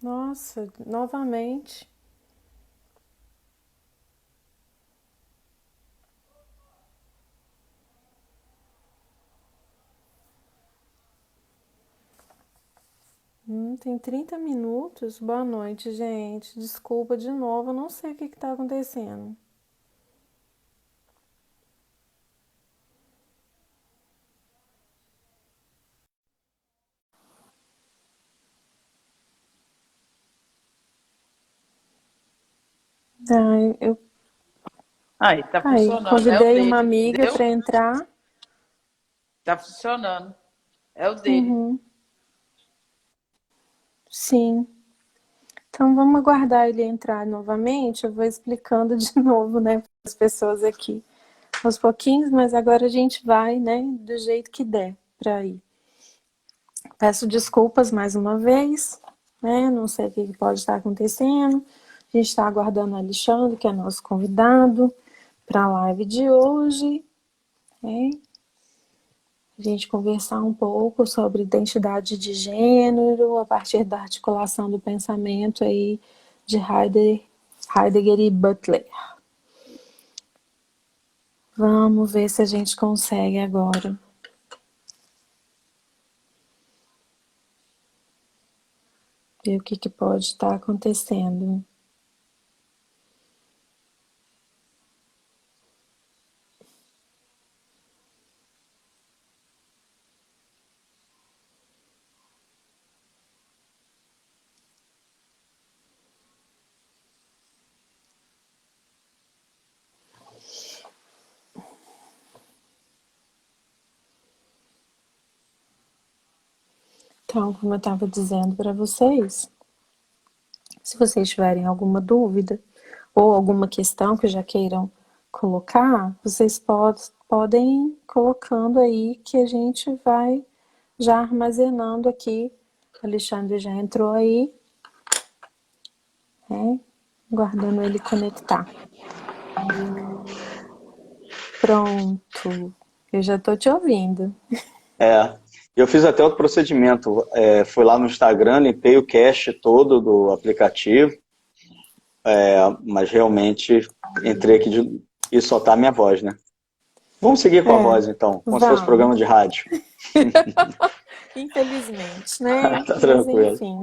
Nossa, novamente. Tem 30 minutos. Boa noite, gente. Desculpa de novo, eu não sei o que está acontecendo. Eu Aí, tá funcionando. É o convidei uma dele, amiga entendeu? para entrar. Tá funcionando. É o dele. Uhum, sim. Então vamos aguardar ele entrar novamente. Eu vou explicando de novo, né, para as pessoas aqui, aos pouquinhos, mas agora a gente vai, né, do jeito que der para ir. Peço desculpas mais uma vez, né? Não sei o que pode estar acontecendo. A gente está aguardando o Alexandre, que é nosso convidado, para a live de hoje, né? A gente conversar um pouco sobre identidade de gênero a partir da articulação do pensamento aí de Heidegger e Butler. Vamos ver se a gente consegue agora. Ver o que pode estar acontecendo. Então, como eu estava dizendo para vocês, se vocês tiverem alguma dúvida ou alguma questão que já queiram colocar, vocês podem ir colocando aí que a gente vai já armazenando aqui. O Alexandre já entrou aí, né? Guardando ele conectar. Pronto, eu já estou te ouvindo. Eu fiz até outro procedimento. Fui lá no Instagram, limpei o cache todo do aplicativo, mas realmente entrei aqui e só tá a minha voz, né? Vamos seguir com a voz, então, com seus Vamos. programas de rádio. Infelizmente, né? Tá Mas tranquilo. enfim,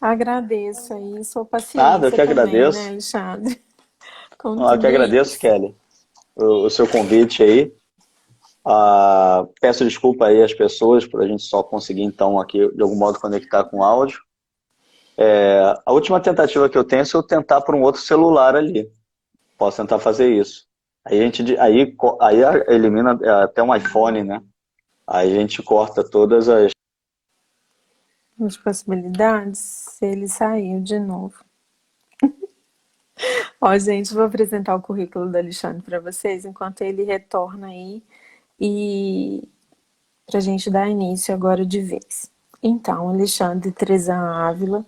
agradeço aí sua Nada, eu paciência que também, né, agradeço. Alexandre? Com Eu que tudo agradeço, isso. Kelly, o seu convite aí. Peço desculpa aí às pessoas por a gente só conseguir, então, aqui, de algum modo, conectar com áudio. A última tentativa que eu tenho é se eu tentar por um outro celular ali. Posso tentar fazer isso. Aí a gente aí elimina até um iPhone, né? Aí a gente corta todas as. As possibilidades, se ele saiu de novo. Ó, gente, vou apresentar o currículo do Alexandre para vocês enquanto ele retorna aí e para a gente dar início agora de vez. Então, Alexandre Trezan Ávila,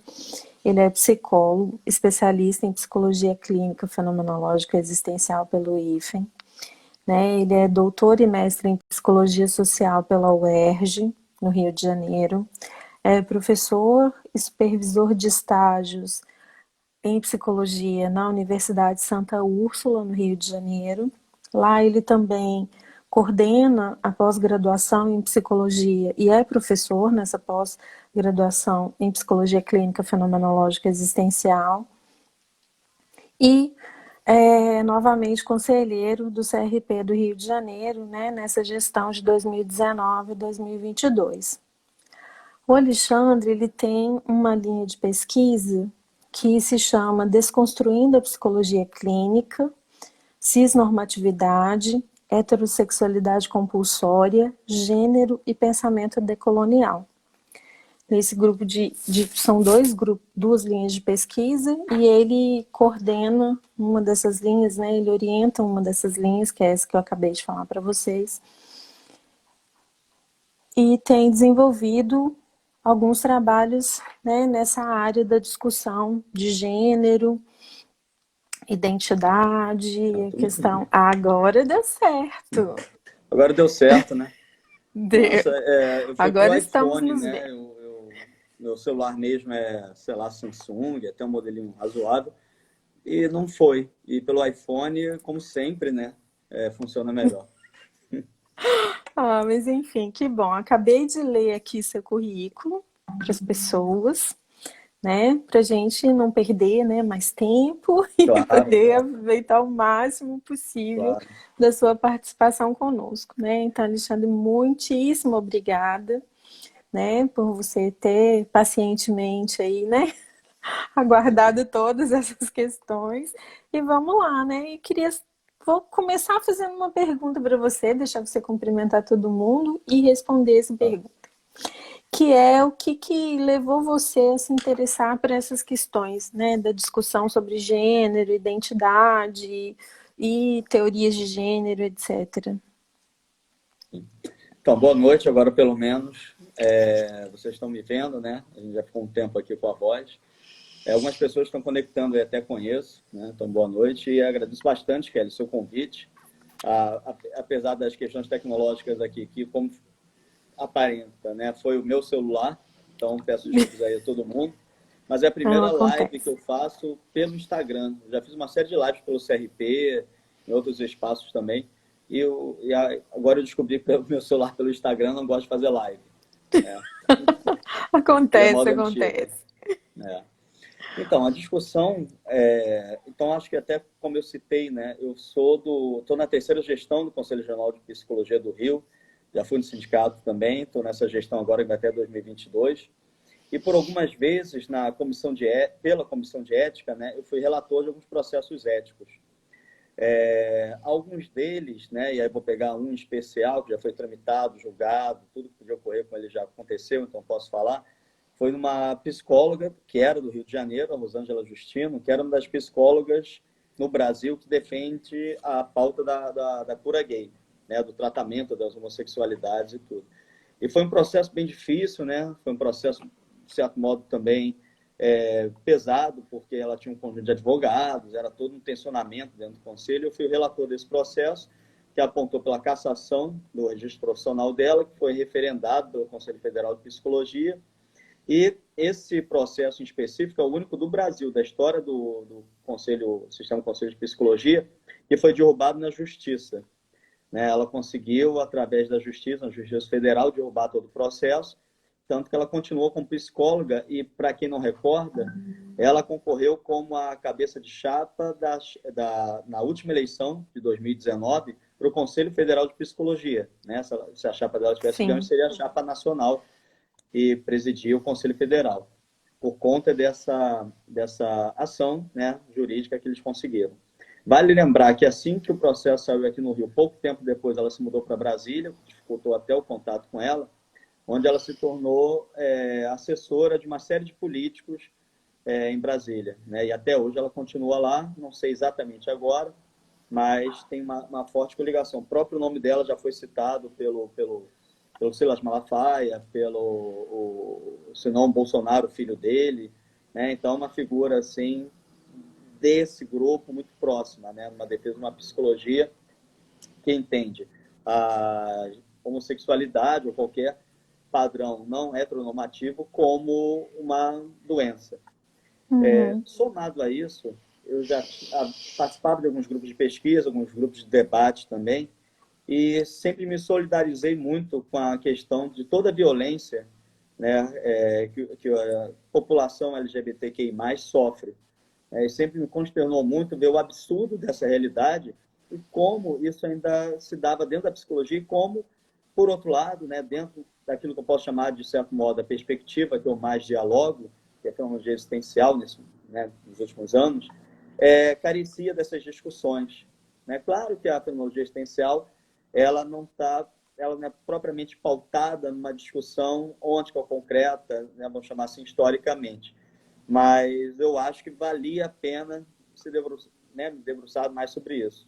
ele é psicólogo, especialista em psicologia clínica fenomenológica existencial pelo IFEM, né? Ele é doutor e mestre em psicologia social pela UERJ, no Rio de Janeiro. É professor e supervisor de estágios em psicologia na Universidade Santa Úrsula, no Rio de Janeiro. Lá ele também coordena a pós-graduação em psicologia e é professor nessa pós-graduação em psicologia clínica fenomenológica existencial. E novamente conselheiro do CRP do Rio de Janeiro, né, nessa gestão de 2019 e 2022. O Alexandre ele tem uma linha de pesquisa que se chama Desconstruindo a Psicologia Clínica, Cisnormatividade, Heterossexualidade Compulsória, Gênero e Pensamento Decolonial. Nesse grupo são duas linhas de pesquisa e ele coordena uma dessas linhas, né? Ele orienta uma dessas linhas, que é essa que eu acabei de falar para vocês, e tem desenvolvido alguns trabalhos, né, nessa área da discussão de gênero, identidade, a questão. Agora deu certo. Agora deu certo, né? Deu. Nossa, foi Agora pro estamos iPhone, nos né? vendo. meu celular mesmo é, sei lá, Samsung, até um modelinho razoável, e não foi. E pelo iPhone, como sempre, né, funciona melhor. Ah, mas enfim, que bom. Acabei de ler aqui seu currículo para as pessoas, né? Para a gente não perder, né, mais tempo e Claro, poder claro, aproveitar o máximo possível claro. da sua participação conosco, né? Então, Alexandre, muitíssimo obrigada, né, por você ter pacientemente aí, né, aguardado todas essas questões. E vamos lá, né? Vou começar fazendo uma pergunta para você, deixar você cumprimentar todo mundo e responder essa pergunta. Que é o que levou você a se interessar por essas questões, né, da discussão sobre gênero, identidade e teorias de gênero, etc. Então, boa noite agora, pelo menos. Vocês estão me vendo, né? A gente já ficou um tempo aqui com a voz. Algumas pessoas estão conectando e até conheço, né? Então, boa noite e agradeço bastante, Kelly, o seu convite. Apesar das questões tecnológicas aqui, que como aparenta, né? Foi o meu celular, então peço desculpas aí a todo mundo. Mas é a Não primeira live que acontece. eu faço pelo Instagram. Eu já fiz uma série de lives pelo CRP, em outros espaços também. Agora eu descobri que pelo meu celular, pelo Instagram, não gosto de fazer live. Né? E é Acontece, moda antiga. acontece. Né? Então, a discussão... Então, acho que até como eu citei, né? Eu estou na terceira gestão do Conselho Regional de Psicologia do Rio. Já fui no sindicato também. Estou nessa gestão agora, que vai até 2022. E por algumas vezes, pela comissão de ética, né, eu fui relator de alguns processos éticos. Alguns deles, né, e aí vou pegar um especial, que já foi tramitado, julgado, tudo que podia ocorrer com ele já aconteceu, então posso falar, foi numa psicóloga, que era do Rio de Janeiro, a Rosângela Justino, que era uma das psicólogas no Brasil que defende a pauta da cura gay, né, do tratamento das homossexualidades e tudo. E foi um processo bem difícil, né? Foi um processo, de certo modo, também pesado, porque ela tinha um conjunto de advogados, era todo um tensionamento dentro do conselho. Eu fui o relator desse processo, que apontou pela cassação do registro profissional dela, que foi referendado pelo Conselho Federal de Psicologia. E esse processo em específico é o único do Brasil, da história do Sistema Conselho de Psicologia, que foi derrubado na Justiça. Ela conseguiu, através da Justiça, na Justiça Federal, derrubar todo o processo, tanto que ela continuou como psicóloga e, para quem não recorda, ela concorreu como a cabeça de chapa na última eleição de 2019 para o Conselho Federal de Psicologia. Né? Se a chapa dela tivesse ganho, seria a chapa nacional e presidia o Conselho Federal, por conta dessa ação, né, jurídica que eles conseguiram. Vale lembrar que assim que o processo saiu aqui no Rio, pouco tempo depois ela se mudou para Brasília, dificultou até o contato com ela, onde ela se tornou assessora de uma série de políticos em Brasília. Né? E até hoje ela continua lá, não sei exatamente agora, mas tem uma forte coligação. O próprio nome dela já foi citado pelo Silas Malafaia, senão Bolsonaro, filho dele. Né? Então, uma figura assim desse grupo muito próxima, né? Uma defesa de uma psicologia que entende a homossexualidade ou qualquer padrão não heteronormativo como uma doença. Somado a isso, eu já participava de alguns grupos de pesquisa, alguns grupos de debate também, e sempre me solidarizei muito com a questão de toda a violência, né, que a população LGBTQI+, sofre. E sempre me consternou muito ver o absurdo dessa realidade e como isso ainda se dava dentro da psicologia e como, por outro lado, né, dentro daquilo que eu posso chamar, de certo modo, a perspectiva que eu mais dialogo, que é a fenomenologia existencial nos últimos anos, carecia dessas discussões. Né? Claro que a fenomenologia existencial ela não é propriamente pautada numa discussão ôntica ou concreta, né, vamos chamar assim, historicamente. Mas eu acho que valia a pena se debruçar mais sobre isso.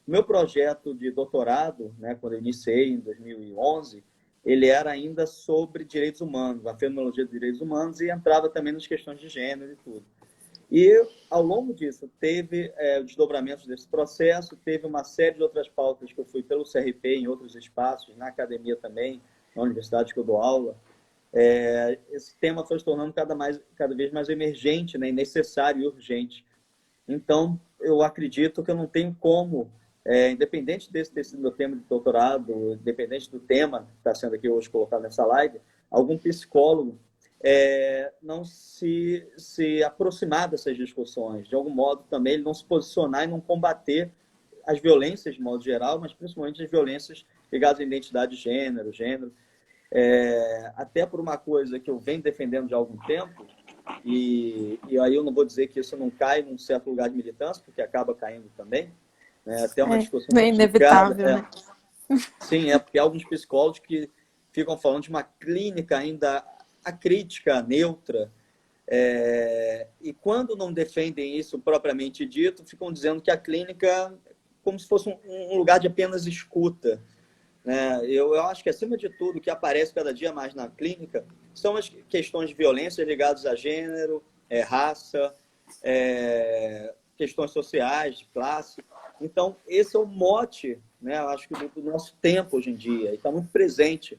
O meu projeto de doutorado, né, quando eu iniciei em 2011, ele era ainda sobre direitos humanos, a fenomenologia dos direitos humanos, e entrava também nas questões de gênero e tudo. E, ao longo disso, teve desdobramentos desse processo, teve uma série de outras pautas que eu fui pelo CRP, em outros espaços, na academia também, na universidade que eu dou aula, esse tema foi se tornando cada vez mais emergente, né, e necessário e urgente. Então, eu acredito que eu não tenho como, independente desse ter sido meu tema de doutorado, independente do tema que está sendo aqui hoje colocado nessa live, algum psicólogo não se aproximar dessas discussões. De algum modo, também, ele não se posicionar e não combater as violências, de modo geral, mas principalmente as violências ligadas à identidade de gênero. Até por uma coisa que eu venho defendendo já há algum tempo, e aí eu não vou dizer que isso não cai num certo lugar de militância, porque acaba caindo também, né? Até uma discussão é inevitável, né? Sim, porque há alguns psicólogos que ficam falando de uma clínica ainda acrítica, neutra, e quando não defendem isso propriamente dito, ficam dizendo que a clínica é como se fosse um lugar de apenas escuta. Eu acho que, acima de tudo, o que aparece cada dia mais na clínica são as questões de violência ligadas a gênero, raça, questões sociais, de classe. Então, esse é o mote, né, eu acho que do nosso tempo hoje em dia, e está muito presente.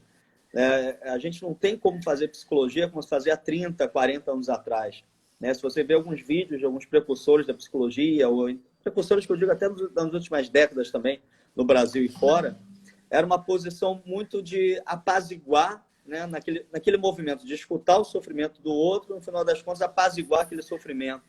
A gente não tem como fazer psicologia como se fazia há 30, 40 anos atrás. Se você vê alguns vídeos de alguns precursores da psicologia, ou precursores que eu digo até nas últimas décadas também, no Brasil e fora, era uma posição muito de apaziguar, né, naquele movimento de escutar o sofrimento do outro, no final das contas, apaziguar aquele sofrimento.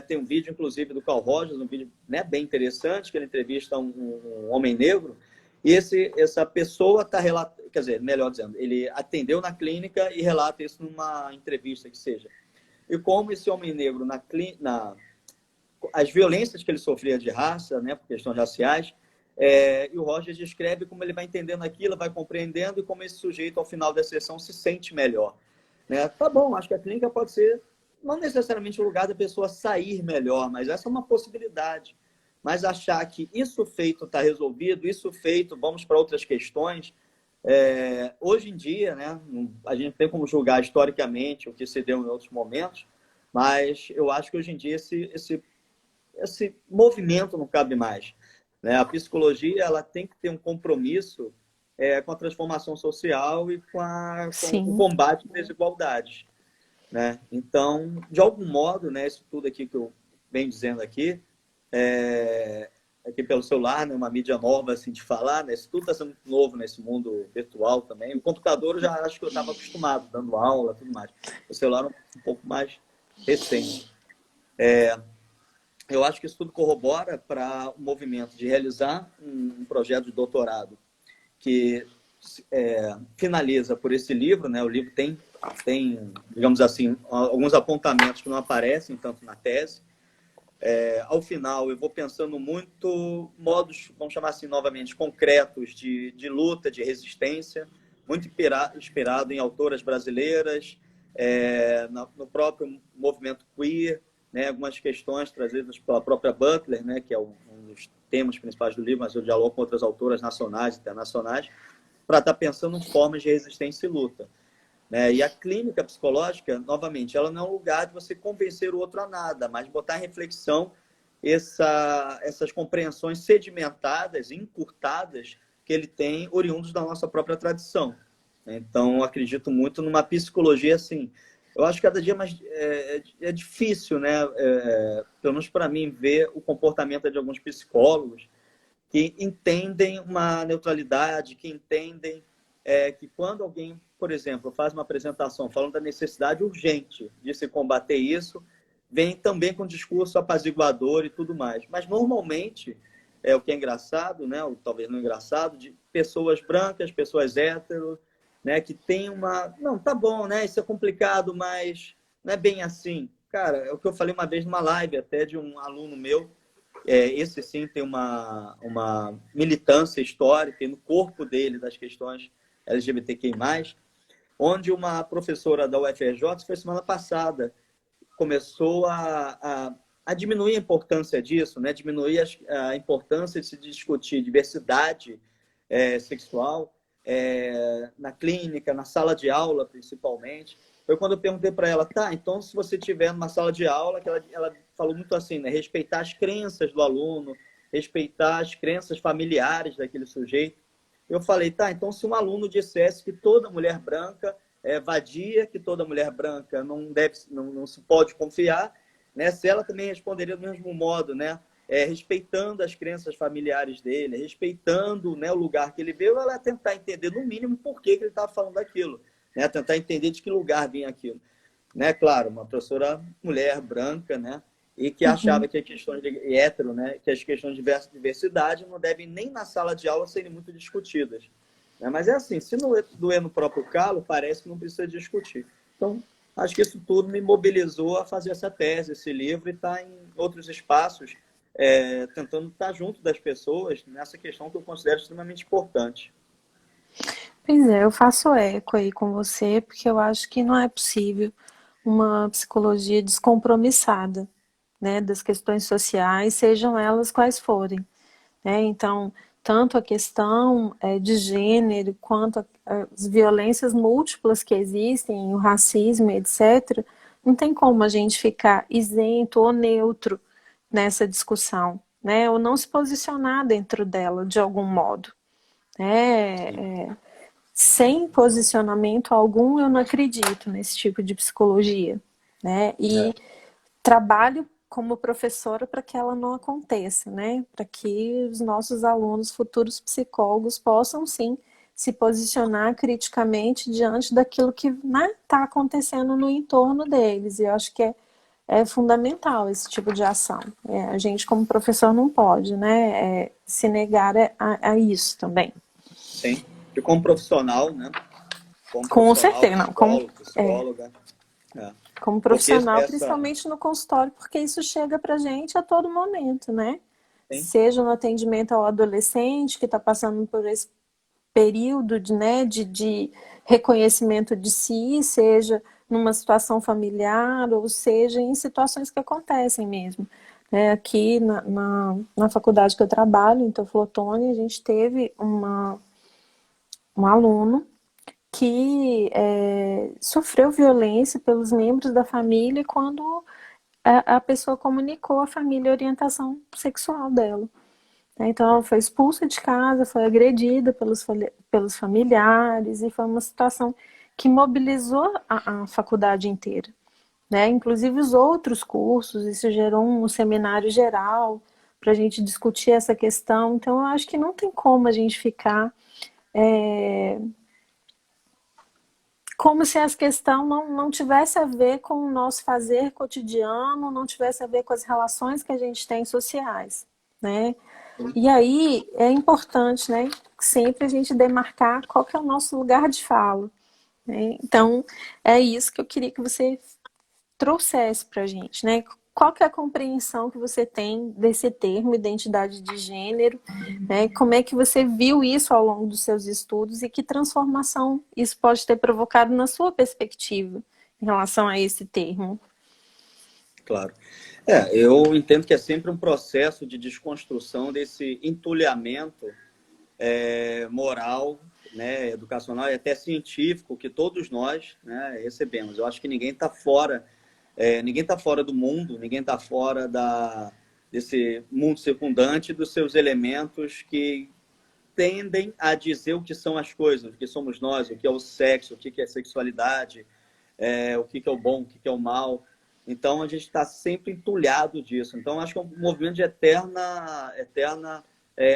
Tem um vídeo, inclusive, do Carl Rogers, um vídeo, né, bem interessante, que ele entrevista um homem negro, e essa pessoa está relatando, quer dizer, melhor dizendo, ele atendeu na clínica e relata isso numa entrevista que seja. E como esse homem negro, as violências que ele sofria de raça, né, por questões raciais, e o Rogers descreve como ele vai entendendo aquilo, vai compreendendo, e como esse sujeito, ao final da sessão, se sente melhor. Tá bom, acho que a clínica pode ser, não necessariamente o lugar da pessoa sair melhor, mas essa é uma possibilidade. Mas achar que isso feito está resolvido, isso feito, vamos para outras questões. Hoje em dia, né, a gente tem como julgar historicamente o que se deu em outros momentos, mas eu acho que hoje em dia esse movimento não cabe mais. A psicologia ela tem que ter um compromisso com a transformação social e com o combate às desigualdades. Então, de algum modo, né, isso tudo aqui que eu venho dizendo aqui pelo celular, né, uma mídia nova assim, de falar, né, isso tudo está sendo muito novo nesse mundo virtual também. O computador eu já acho que eu estava acostumado, dando aula e tudo mais. O celular é um pouco mais recente. Eu acho que isso tudo corrobora para o movimento de realizar um projeto de doutorado que finaliza por esse livro, né? O livro tem, digamos assim, alguns apontamentos que não aparecem tanto na tese. Ao final, eu vou pensando muito modos, vamos chamar assim novamente, concretos de luta, de resistência, muito inspirado em autoras brasileiras, no próprio movimento queer, né, algumas questões trazidas pela própria Butler, né, que é um dos temas principais do livro, mas eu dialogo com outras autoras nacionais e internacionais, para estar pensando em formas de resistência e luta. E a clínica psicológica, novamente, ela não é um lugar de você convencer o outro a nada, mas botar em reflexão essas compreensões sedimentadas, encurtadas, que ele tem oriundos da nossa própria tradição. Então, eu acredito muito numa psicologia assim. Eu acho que cada dia mais é difícil, né? Pelo menos para mim, ver o comportamento de alguns psicólogos que entendem uma neutralidade, que entendem que quando alguém, por exemplo, faz uma apresentação falando da necessidade urgente de se combater isso, vem também com um discurso apaziguador e tudo mais. Mas, normalmente, o que é engraçado, né? Ou talvez não engraçado, de pessoas brancas, pessoas héteros, né, que tem uma... Não, tá bom, né? Isso é complicado, mas não é bem assim. Cara, é o que eu falei uma vez numa live até de um aluno meu. Esse, sim, tem uma militância histórica e no corpo dele das questões LGBTQI+, onde uma professora da UFRJ, foi semana passada, começou a diminuir a importância disso, né? Diminuir a importância de se discutir diversidade sexual, na clínica, na sala de aula, principalmente. Foi quando eu perguntei para ela, tá, então se você estiver numa sala de aula, que ela falou muito assim, né, respeitar as crenças do aluno, respeitar as crenças familiares daquele sujeito. Eu falei, tá, então se um aluno dissesse que toda mulher branca vadia, que toda mulher branca não se pode confiar, né? Se ela também responderia do mesmo modo, né? Respeitando as crenças familiares dele, respeitando, né, o lugar que ele veio, ela ia tentar entender, no mínimo, por que ele estava falando aquilo, né? Tentar entender de que lugar vinha aquilo. Né? Claro, uma professora mulher, branca, né? E que achava que as questões de hétero, né? Que as questões de diversidade não devem nem na sala de aula serem muito discutidas. Né? Mas é assim, se não doer no próprio calo, parece que não precisa discutir. Então, acho que isso tudo me mobilizou a fazer essa tese, esse livro, e estar em outros espaços, tentando estar junto das pessoas nessa questão que eu considero extremamente importante. Pois é, eu faço eco aí com você, porque eu acho que não é possível uma psicologia descompromissada, né, das questões sociais, sejam elas quais forem. Né? Então, tanto a questão de gênero, quanto as violências múltiplas que existem, o racismo, etc., não tem como a gente ficar isento ou neutro nessa discussão, né? Ou não se posicionar dentro dela de algum modo. Sem posicionamento algum, eu não acredito nesse tipo de psicologia. Né? E trabalho como professora para que ela não aconteça, né? Para que os nossos alunos, futuros psicólogos, possam sim se posicionar criticamente diante daquilo que está acontecendo no entorno deles. E eu acho que é fundamental esse tipo de ação. A gente, como professor, não pode, né, se negar a isso também. Sim. E como profissional, né? Como Com profissional, certeza, não. psicóloga. Como profissional, principalmente no consultório, porque isso chega pra gente a todo momento, né? Sim. Seja no atendimento ao adolescente que está passando por esse período de reconhecimento de si, seja numa situação familiar, ou seja em situações que acontecem mesmo. Aqui na faculdade que eu trabalho, em Teoflotone, a gente teve um aluno que sofreu violência pelos membros da família quando a pessoa comunicou à família a orientação sexual dela. Então, ela foi expulsa de casa, foi agredida pelos familiares, e foi uma situação que mobilizou a faculdade inteira. Né? Inclusive os outros cursos, isso gerou um seminário geral para a gente discutir essa questão. Então, eu acho que não tem como a gente ficar como se essa questão não tivesse a ver com o nosso fazer cotidiano, não tivesse a ver com as relações que a gente tem sociais, né? E aí é importante, né, sempre a gente demarcar qual que é o nosso lugar de fala. Né? Então, é isso que eu queria que você trouxesse para a gente, né? Qual que é a compreensão que você tem desse termo, identidade de gênero, né? Como é que você viu isso ao longo dos seus estudos e que transformação isso pode ter provocado na sua perspectiva em relação a esse termo? Claro. Eu entendo que é sempre um processo de desconstrução desse entulhamento moral, né, educacional e até científico que todos nós, né, recebemos. Eu acho que ninguém está fora. Ninguém está fora do mundo, ninguém está fora desse mundo circundante, dos seus elementos que tendem a dizer o que são as coisas, o que somos nós, o que é o sexo, o que é sexualidade, o que é o bom, o que é o mal. Então, a gente está sempre entulhado disso. Então, acho que é um movimento de eterna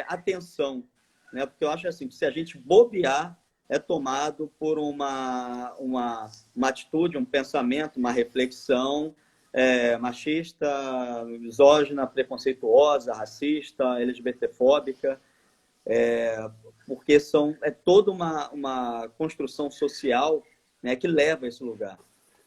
atenção. Né? Porque eu acho assim, que se a gente bobear, é tomado por uma atitude, um pensamento, uma reflexão machista, misógina, preconceituosa, racista, LGBTfóbica, porque é toda uma construção social, né, que leva a esse lugar.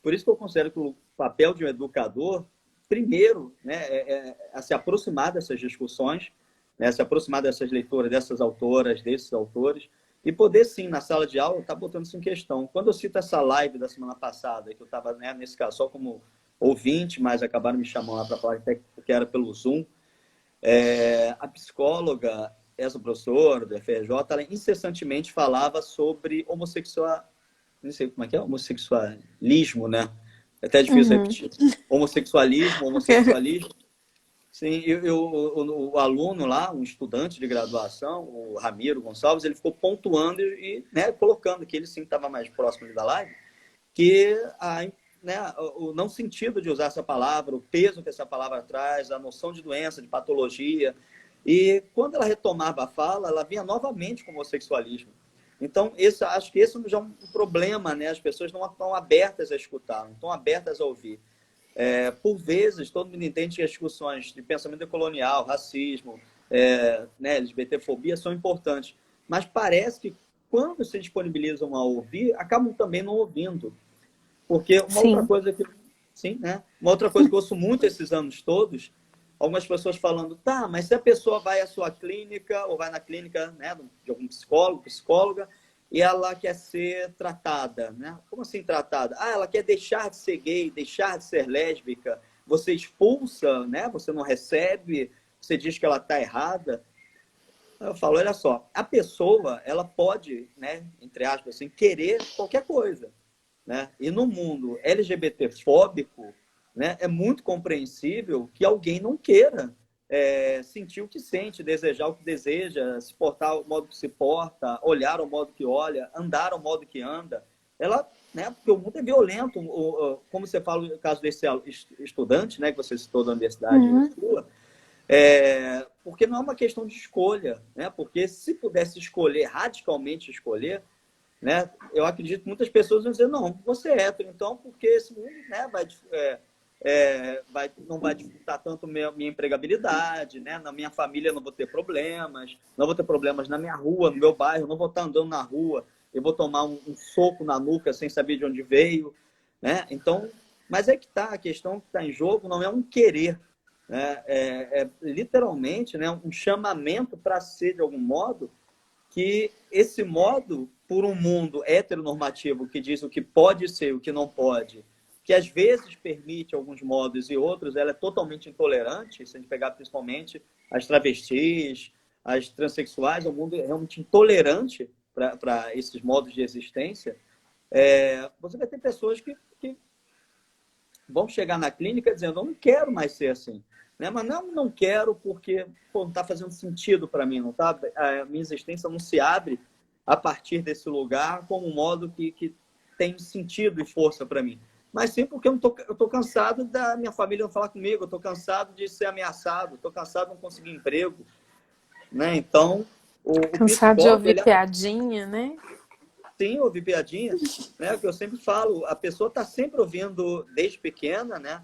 Por isso que eu considero que o papel de um educador, primeiro, né, a se aproximar dessas discussões, né, se aproximar dessas leituras, dessas autoras, desses autores, e poder, sim, na sala de aula, estar botando isso em questão. Quando eu cito essa live da semana passada, que eu estava, né, nesse caso, só como ouvinte, mas acabaram me chamando lá para falar que era pelo Zoom, a psicóloga, essa professora do FRJ, ela incessantemente falava sobre não sei como é que é, homossexualismo, né? É até difícil repetir. Homossexualismo. Sim, o aluno lá, um estudante de graduação, o Ramiro Gonçalves, ele ficou pontuando e né, colocando que ele sim estava mais próximo da live, que né, o não sentido de usar essa palavra, o peso que essa palavra traz, a noção de doença, de patologia. E quando ela retomava a fala, ela vinha novamente com o homossexualismo. Então, acho que esse já é um problema, né? As pessoas não estão abertas a escutar, não estão abertas a ouvir. Por vezes, todo mundo entende que as discussões de pensamento colonial, racismo, né, LGBTfobia são importantes, mas parece que quando se disponibilizam a ouvir, acabam também não ouvindo. Porque Sim. uma outra coisa que eu ouço muito esses anos todos, algumas pessoas falando, tá, mas se a pessoa vai à sua clínica, ou vai na clínica, né, de algum psicólogo, psicóloga, e ela quer ser tratada, né? Como assim tratada? Ela quer deixar de ser gay, deixar de ser lésbica, você expulsa, né? Você não recebe, você diz que ela está errada. Eu falo, olha só, a pessoa, ela pode, né, entre aspas, assim, querer qualquer coisa, né? E no mundo LGBT-fóbico, né, é muito compreensível que alguém não queira sentir o que sente, desejar o que deseja, se portar o modo que se porta, olhar o modo que olha, andar o modo que anda. Ela, né, porque o mundo é violento, como você fala no caso desse estudante, né, que você citou da universidade sua, porque não é uma questão de escolha, né? Porque se pudesse escolher, radicalmente escolher, né? Eu acredito que muitas pessoas vão dizer, não, você é hétero, então, porque esse mundo, né, não vai dificultar tanto minha empregabilidade, né? Na minha família não vou ter problemas, não vou ter problemas na minha rua, no meu bairro, não vou estar andando na rua, eu vou tomar um soco na nuca sem saber de onde veio, né? Então, mas é que tá, a questão que está em jogo não é um querer, né? Literalmente, né, um chamamento para ser, de algum modo, que esse modo, por um mundo heteronormativo que diz o que pode ser e o que não pode, que às vezes permite alguns modos e outros, ela é totalmente intolerante, se a gente pegar principalmente as travestis, as transexuais, o mundo é realmente intolerante para esses modos de existência. Você vai ter pessoas que vão chegar na clínica dizendo, eu não quero mais ser assim. Né? Mas não quero porque não está fazendo sentido para mim, não tá? A minha existência não se abre a partir desse lugar como um modo que tem sentido e força para mim. Mas sim porque eu estou cansado da minha família não falar comigo, eu estou cansado de ser ameaçado, estou cansado de não conseguir emprego. Né? Então, o cansado de psicólogo... ouvir piadinha, né? Sim, ouvir piadinha, né? O que eu sempre falo, a pessoa está sempre ouvindo desde pequena, né?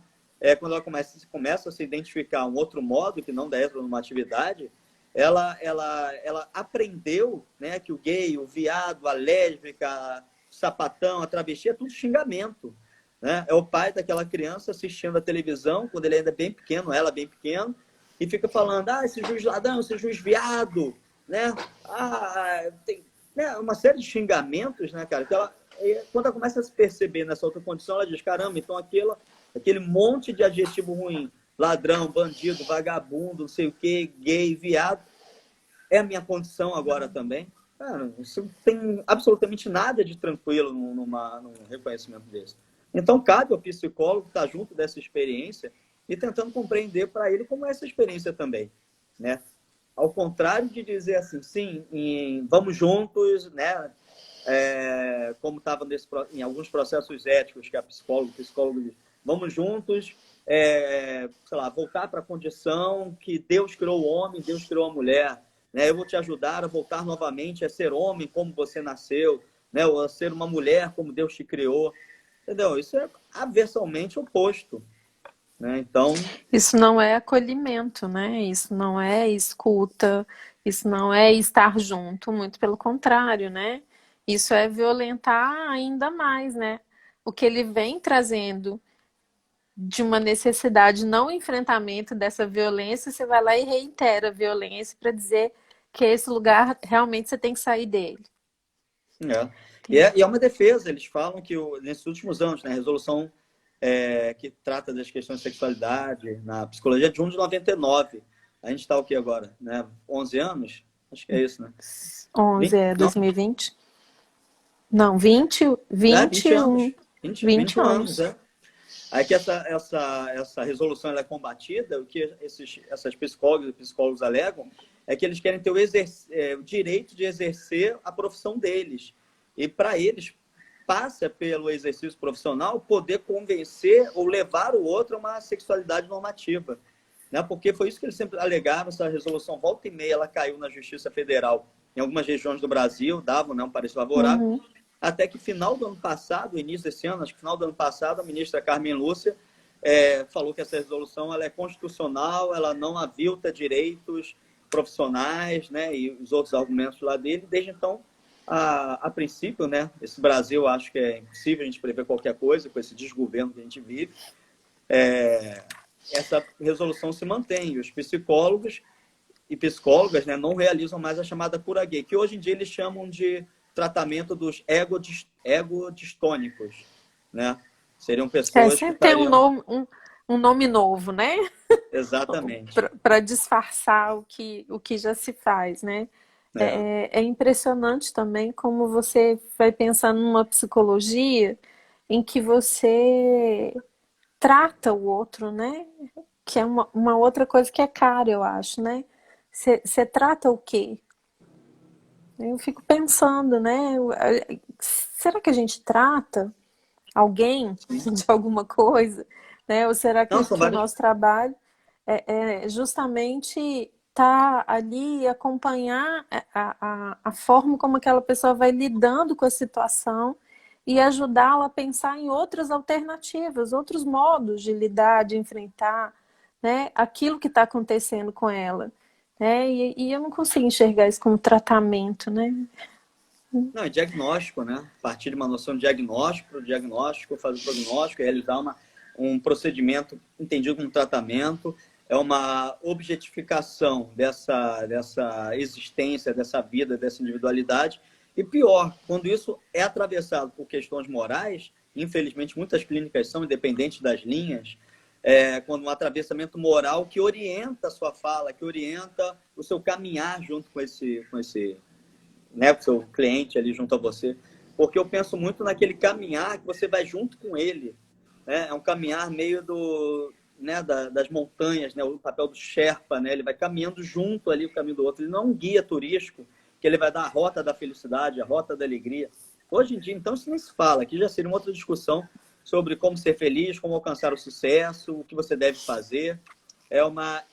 Quando ela começa a se identificar um outro modo que não da heteronormatividade, ela aprendeu, né, que o gay, o viado, a lésbica, o sapatão, a travesti é tudo xingamento, né? É o pai daquela criança assistindo a televisão quando ele ainda é bem pequeno, ela bem pequeno, e fica falando, esse juiz ladrão, esse juiz viado, né? Tem, né, uma série de xingamentos, né, cara? Que quando ela começa a se perceber nessa outra condição, ela diz, caramba, então aquele monte de adjetivo ruim, ladrão, bandido, vagabundo, não sei o quê, gay, viado, é a minha condição agora também. Cara, isso não tem absolutamente nada de tranquilo num reconhecimento desse. Então, cabe ao psicólogo estar junto dessa experiência e tentando compreender para ele como é essa experiência também, né? Ao contrário de dizer assim, sim, vamos juntos, né? Como estava em alguns processos éticos que a psicólogo diz, vamos juntos, sei lá, voltar para a condição que Deus criou o homem, Deus criou a mulher. Né? Eu vou te ajudar a voltar novamente a ser homem como você nasceu, né? Ou a ser uma mulher como Deus te criou. Entendeu? Isso é aversalmente oposto. Né? Então, isso não é acolhimento, né? Isso não é escuta, isso não é estar junto, muito pelo contrário, né? Isso é violentar ainda mais, né? O que ele vem trazendo de uma necessidade, não enfrentamento dessa violência, você vai lá e reitera a violência para dizer que esse lugar realmente você tem que sair dele. E é uma defesa. Eles falam que nesses últimos anos, né, a resolução que trata das questões de sexualidade na psicologia de junho de 99. A gente está o que agora? Né? 11 anos? Acho que é isso, né? 11 é 2020? Não, 20 anos. 20 anos. Aí que essa resolução ela é combatida, o que essas psicólogas e psicólogos alegam é que eles querem ter o direito de exercer a profissão deles. E para eles, passa pelo exercício profissional poder convencer ou levar o outro a uma sexualidade normativa. Né? Porque foi isso que eles sempre alegaram, essa resolução volta e meia, ela caiu na Justiça Federal em algumas regiões do Brasil, davam, né, um parecer favorável, até que final do ano passado, início desse ano, acho que final do ano passado, a ministra Carmen Lúcia falou que essa resolução ela é constitucional, ela não avilta direitos profissionais, né, e os outros argumentos lá dele. Desde então, a princípio, né, esse Brasil, acho que é impossível a gente prever qualquer coisa com esse desgoverno que a gente vive. Essa resolução se mantém. E os psicólogos e psicólogas, né, não realizam mais a chamada cura gay, que hoje em dia eles chamam de tratamento dos egodistônicos, né? Seriam pessoas sempre que tem estariam... um nome novo, né? Exatamente. Para disfarçar o que já se faz, né? É impressionante também como você vai pensar numa psicologia em que você trata o outro, né? Que é uma outra coisa que é cara, eu acho, né? Você trata o quê? Eu fico pensando, né? Será que a gente trata alguém de alguma coisa? Né? Ou será Não, que o nosso trabalho é justamente estar ali e acompanhar a forma como aquela pessoa vai lidando com a situação e ajudá-la a pensar em outras alternativas, outros modos de lidar, de enfrentar, né, aquilo que está acontecendo com ela. Né? E eu não consigo enxergar isso como tratamento, né? Não, é diagnóstico, né? A partir de uma noção de diagnóstico, fazer o prognóstico, realizar um procedimento entendido como tratamento, é uma objetificação dessa existência, dessa vida, dessa individualidade. E pior, quando isso é atravessado por questões morais, infelizmente muitas clínicas são independentes das linhas, quando um atravessamento moral que orienta a sua fala, que orienta o seu caminhar junto com esse né, o seu cliente ali junto a você, porque eu penso muito naquele caminhar que você vai junto com ele, né? É um caminhar meio né, das montanhas, né? O papel do Sherpa, né? Ele vai caminhando junto ali o caminho do outro, ele não é um guia turístico que ele vai dar a rota da felicidade, a rota da alegria. Hoje em dia, então, isso nem se fala, aqui já seria uma outra discussão sobre como ser feliz, como alcançar o sucesso, o que você deve fazer. É uma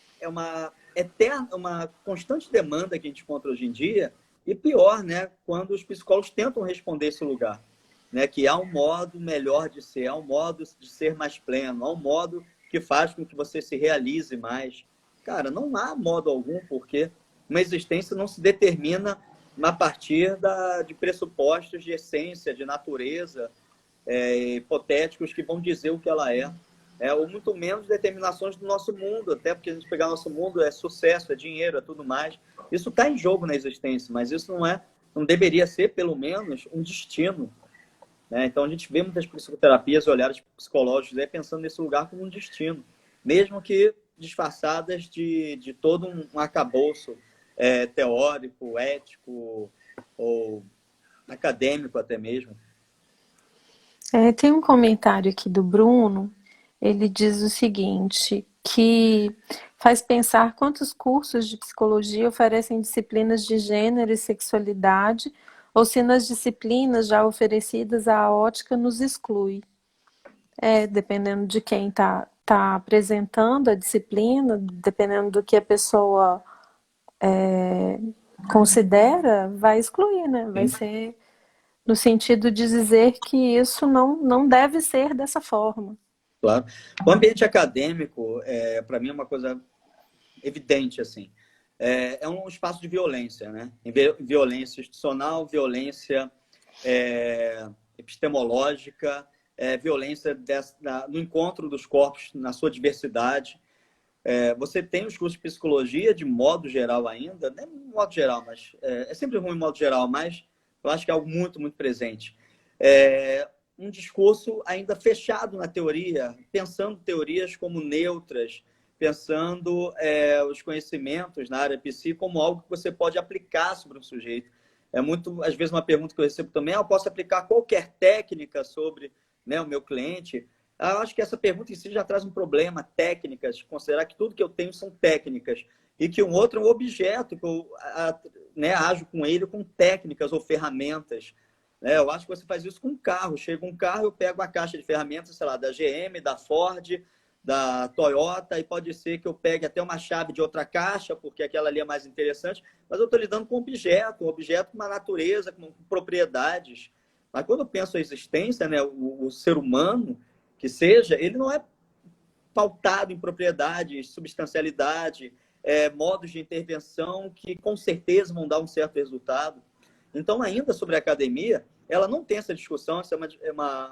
eterna, uma constante demanda que a gente encontra hoje em dia. E pior, né, quando os psicólogos tentam responder esse lugar, né, que há um modo melhor de ser, há um modo de ser mais pleno, há um modo que faz com que você se realize mais. Cara, não há modo algum, porque uma existência não se determina a partir de pressupostos de essência, de natureza, hipotéticos que vão dizer o que ela ou muito menos determinações do nosso mundo, até porque a gente pegar nosso mundo é sucesso, é dinheiro, é tudo mais. Isso está em jogo na existência, mas isso não deveria ser, pelo menos, um destino. Né? Então a gente vê muitas psicoterapias e olhares psicológicos pensando nesse lugar como um destino, mesmo que disfarçadas de todo um arcabouço teórico, ético ou acadêmico até mesmo. Tem um comentário aqui do Bruno, ele diz o seguinte, que faz pensar quantos cursos de psicologia oferecem disciplinas de gênero e sexualidade, ou se nas disciplinas já oferecidas a ótica nos exclui. Dependendo de quem tá apresentando a disciplina, dependendo do que a pessoa considera, vai excluir, né? Vai ser no sentido de dizer que isso não deve ser dessa forma. Claro. O ambiente acadêmico, para mim, é uma coisa evidente, assim. É um espaço de violência, né? Violência institucional, violência epistemológica, violência no encontro dos corpos na sua diversidade. Você tem os cursos de psicologia, de modo geral ainda, não é de modo geral, mas é sempre ruim de modo geral, mas eu acho que é algo muito, muito presente. Um discurso ainda fechado na teoria, pensando teorias como neutras, pensando os conhecimentos na área psi como algo que você pode aplicar sobre um sujeito. É muito, às vezes, uma pergunta que eu recebo também, eu posso aplicar qualquer técnica sobre, né, o meu cliente? Eu acho que essa pergunta em si já traz um problema, técnicas, considerar que tudo que eu tenho são técnicas e que um outro é um objeto, que eu ajo com ele com técnicas ou ferramentas. né? Eu acho que você faz isso com um carro. Chega um carro, eu pego a caixa de ferramentas, sei lá, da GM, da Ford, da Toyota, e pode ser que eu pegue até uma chave de outra caixa, porque aquela ali é mais interessante, mas eu estou lidando com um objeto com uma natureza, com propriedades. Mas quando eu penso a existência, né, o ser humano, que seja, ele não é pautado em propriedades, substancialidade, modos de intervenção que com certeza vão dar um certo resultado. Então, ainda sobre a academia, ela não tem essa discussão, isso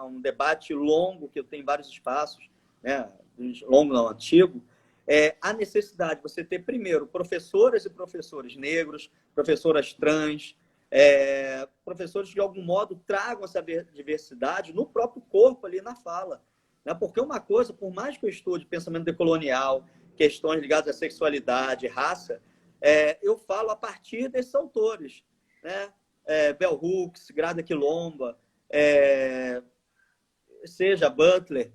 um debate longo, que tem vários espaços, né? Longo não, antigo. A necessidade de você ter, primeiro, professoras e professores negros, professoras trans, professores que, de algum modo, tragam essa diversidade no próprio corpo, ali na fala. Né? Porque uma coisa, por mais que eu estude pensamento decolonial, questões ligadas à sexualidade, raça, eu falo a partir desses autores, né? Bell Hooks, Grada Quilomba, seja Butler,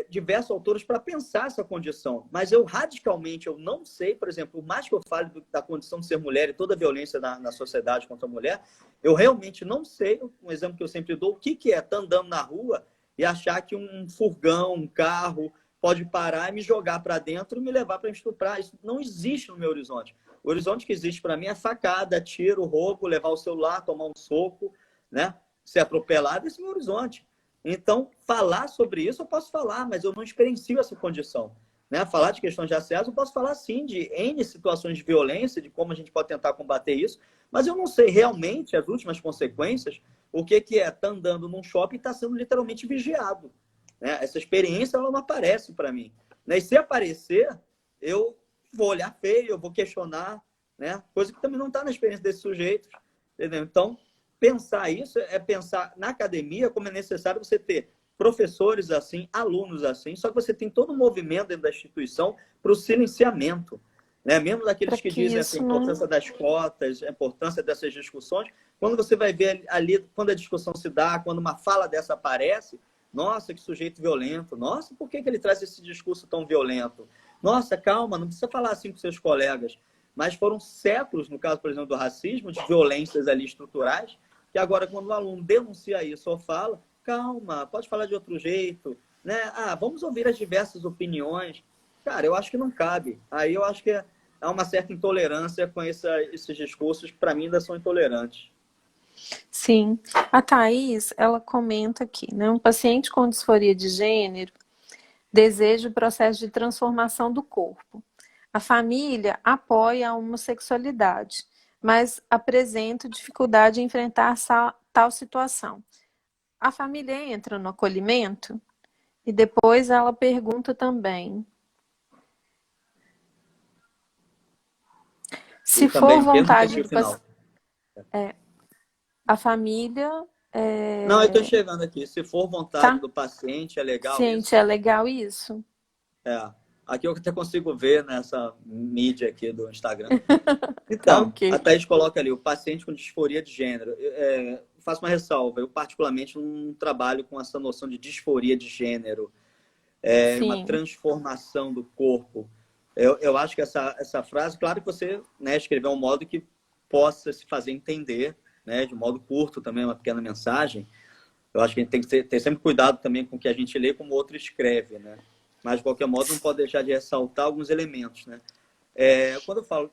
diversos autores para pensar essa condição. Mas eu radicalmente eu não sei, por exemplo, por mais que eu fale da condição de ser mulher e toda a violência na sociedade contra a mulher, eu realmente não sei, um exemplo que eu sempre dou, o que é estar andando na rua e achar que um furgão, um carro pode parar e me jogar para dentro e me levar para estuprar. Isso não existe no meu horizonte. O horizonte que existe para mim é facada, tiro, roubo, levar o celular, tomar um soco, né? Ser atropelado, esse é o meu horizonte. Então, falar sobre isso eu posso falar, mas eu não experiencio essa condição. Né? Falar de questões raciais eu posso falar, sim, de N situações de violência, de como a gente pode tentar combater isso, mas eu não sei realmente as últimas consequências, o que é estar andando num shopping e estar sendo literalmente vigiado. Né? Essa experiência ela não aparece para mim. Né? E se aparecer, eu vou olhar feio, eu vou questionar, né? Coisa que também não está na experiência desses sujeitos. Entendeu? Então, pensar isso é pensar na academia como é necessário você ter professores assim, alunos assim, só que você tem todo um movimento dentro da instituição para o silenciamento. Né? Mesmo daqueles que dizem assim, a importância das cotas, a importância dessas discussões, quando você vai ver ali, quando a discussão se dá, quando uma fala dessa aparece, nossa, que sujeito violento, nossa, por que ele traz esse discurso tão violento? Nossa, calma, não precisa falar assim com seus colegas. Mas foram séculos, no caso, por exemplo, do racismo, de violências ali estruturais, que agora, quando o aluno denuncia isso ou fala, calma, pode falar de outro jeito, né? Vamos ouvir as diversas opiniões. Cara, eu acho que não cabe. Aí eu acho que há uma certa intolerância com esses discursos que, para mim, ainda são intolerantes. Sim. A Thaís, ela comenta aqui, né? Um paciente com disforia de gênero deseja o processo de transformação do corpo. A família apoia a homossexualidade, mas apresenta dificuldade em enfrentar tal situação. A família entra no acolhimento? E depois ela pergunta também: se for vontade do paciente, a família... Não, eu estou chegando aqui. Se for vontade do paciente, é legal isso? É legal isso. Aqui eu até consigo ver nessa mídia aqui do Instagram. Então, a Thaís coloca ali, o paciente com disforia de gênero. Faço uma ressalva, eu particularmente não trabalho com essa noção de disforia de gênero. Uma transformação do corpo. Eu acho que essa frase, claro que você, né, escreveu um modo que possa se fazer entender, né, de um modo curto também, uma pequena mensagem. Eu acho que a gente tem que ter sempre cuidado também com o que a gente lê como o outro escreve, né? Mas, de qualquer modo, não pode deixar de ressaltar alguns elementos, né? Quando eu falo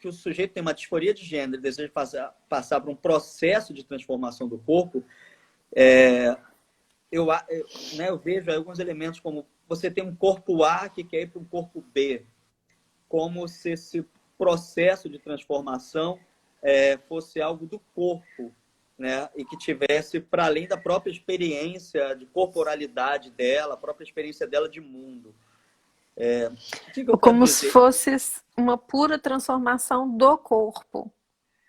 que o sujeito tem uma disforia de gênero e deseja passar por um processo de transformação do corpo, eu vejo alguns elementos como você tem um corpo A que quer ir para um corpo B, como se esse processo de transformação fosse algo do corpo, né? E que tivesse para além da própria experiência de corporalidade dela, a própria experiência dela de mundo. Como se fosse uma pura transformação do corpo,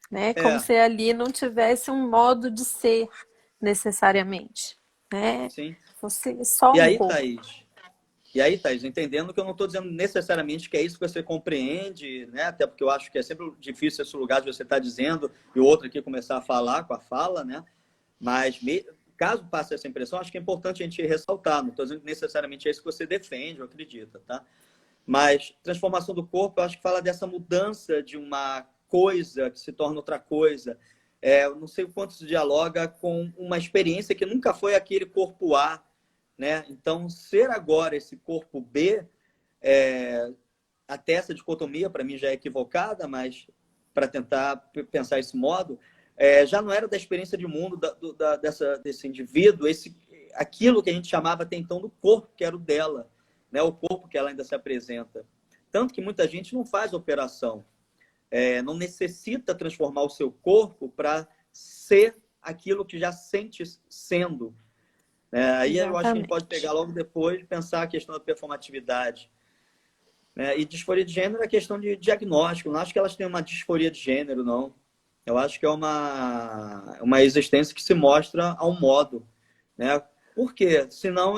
né? Como se ali não tivesse um modo de ser necessariamente, né? Sim. Fosse só um corpo. E aí, Thaís, entendendo que eu não estou dizendo necessariamente que é isso que você compreende, né? Até porque eu acho que é sempre difícil esse lugar de você estar dizendo e o outro aqui começar a falar com a fala, né? Mas caso passe essa impressão, acho que é importante a gente ressaltar. Não estou dizendo que necessariamente é isso que você defende ou acredita, tá? Mas transformação do corpo, eu acho que fala dessa mudança de uma coisa que se torna outra coisa. eu não sei o quanto isso dialoga com uma experiência que nunca foi aquele corpo A, né? Então, ser agora esse corpo B, até essa dicotomia para mim já é equivocada, mas para tentar pensar desse modo, já não era da experiência de mundo desse indivíduo, aquilo que a gente chamava até então do corpo, que era o dela, né? O corpo que ela ainda se apresenta. Tanto que muita gente não faz operação, não necessita transformar o seu corpo para ser aquilo que já sente sendo. Aí eu acho que a gente pode pegar logo depois e pensar a questão da performatividade. E disforia de gênero é questão de diagnóstico. Não acho que elas tenham uma disforia de gênero, não. Eu acho que é uma existência que se mostra a um modo. Né? Por quê? Senão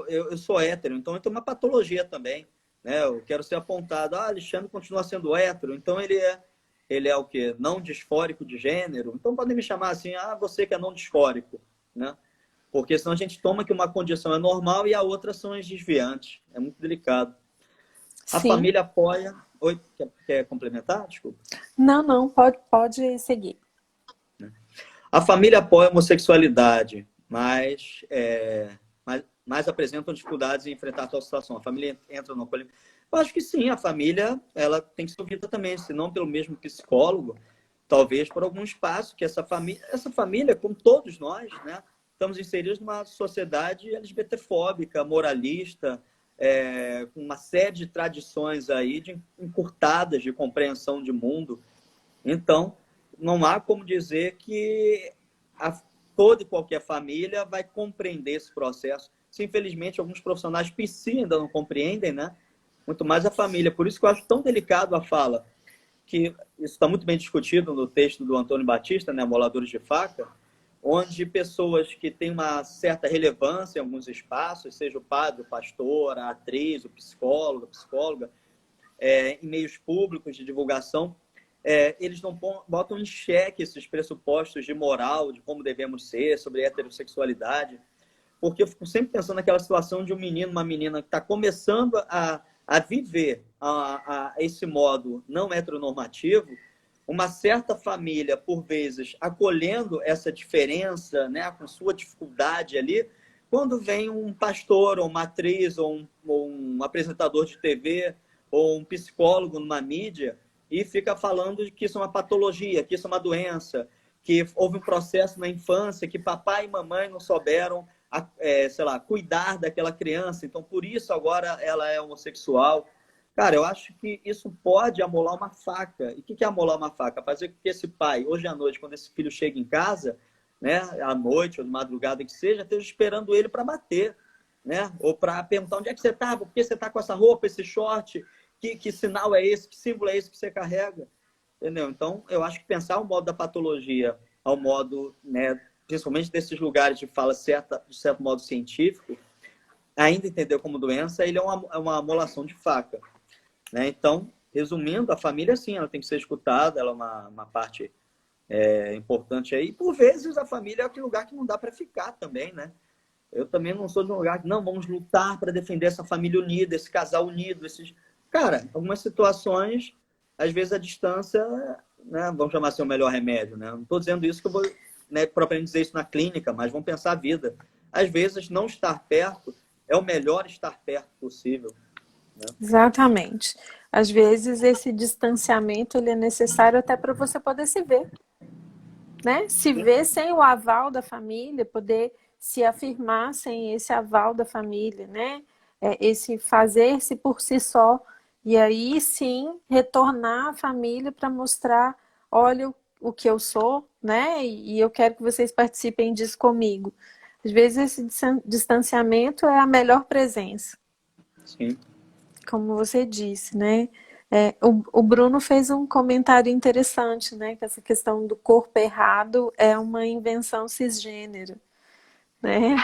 eu sou hétero, então eu tenho uma patologia também. Né? Eu quero ser apontado, Alexandre continua sendo hétero, então ele é o quê? Não disfórico de gênero. Então podem me chamar assim, você que é não disfórico. Né? Porque senão a gente toma que uma condição é normal e a outra são as desviantes. É muito delicado. A família apoia... Oi, quer complementar? Desculpa. Não, pode seguir. A família apoia a homossexualidade, mas apresentam dificuldades em enfrentar a tal situação. A família entra no acolhimento. Eu acho que sim, a família ela tem que ser ouvida também, se não pelo mesmo psicólogo, talvez por algum espaço que essa família, como todos nós, né, estamos inseridos numa sociedade LGBTfóbica, moralista, com uma série de tradições aí encurtadas de compreensão de mundo. Então, não há como dizer que toda e qualquer família vai compreender esse processo. Se, infelizmente, alguns profissionais psi ainda não compreendem, né? Muito mais a família. Por isso que eu acho tão delicado a fala, que isso está muito bem discutido no texto do Antônio Batista, né, Amoladores de Faca, onde pessoas que têm uma certa relevância em alguns espaços, seja o padre, o pastor, a atriz, o psicólogo, a psicóloga, em meios públicos de divulgação, eles não botam em xeque esses pressupostos de moral, de como devemos ser, sobre heterossexualidade, porque eu fico sempre pensando naquela situação de um menino, uma menina que está começando a viver esse modo não heteronormativo, uma certa família, por vezes, acolhendo essa diferença, né, com sua dificuldade ali, quando vem um pastor, ou uma atriz, ou um apresentador de TV, ou um psicólogo numa mídia, e fica falando que isso é uma patologia, que isso é uma doença, que houve um processo na infância, que papai e mamãe não souberam, cuidar daquela criança, então por isso agora ela é homossexual. Cara, eu acho que isso pode amolar uma faca. E o que é amolar uma faca? Fazer com que esse pai, hoje à noite, quando esse filho chega em casa, né, à noite ou de madrugada que seja, esteja esperando ele para bater, né? Ou para perguntar onde é que você está, por que você está com essa roupa, esse short, que sinal é esse, que símbolo é esse que você carrega? Entendeu? Então, eu acho que pensar o modo da patologia ao modo, né, principalmente desses lugares de fala de certo modo científico, ainda entender como doença, ele é uma amolação de faca. Né? Então, resumindo, a família, sim, ela tem que ser escutada, ela é uma parte importante aí. Por vezes, a família é aquele lugar que não dá para ficar também, né? Eu também não sou de um lugar que, não, vamos lutar para defender essa família unida, esse casal unido. Cara, algumas situações, às vezes a distância, né, vamos chamar assim o melhor remédio, né? Não estou dizendo isso que eu vou, né, propriamente dizer isso na clínica, mas vamos pensar a vida. Às vezes, não estar perto é o melhor estar perto possível. Né? Exatamente. Às vezes esse distanciamento ele é necessário até para você poder se ver, né? Se ver sem o aval da família, poder se afirmar sem esse aval da família, né? Esse fazer-se por si só e aí sim retornar à família para mostrar, olha o que eu sou, né? E eu quero que vocês participem disso comigo. Às vezes esse distanciamento é a melhor presença. Sim. Como você disse, né? O Bruno fez um comentário interessante, né? Que essa questão do corpo errado é uma invenção cisgênero, né?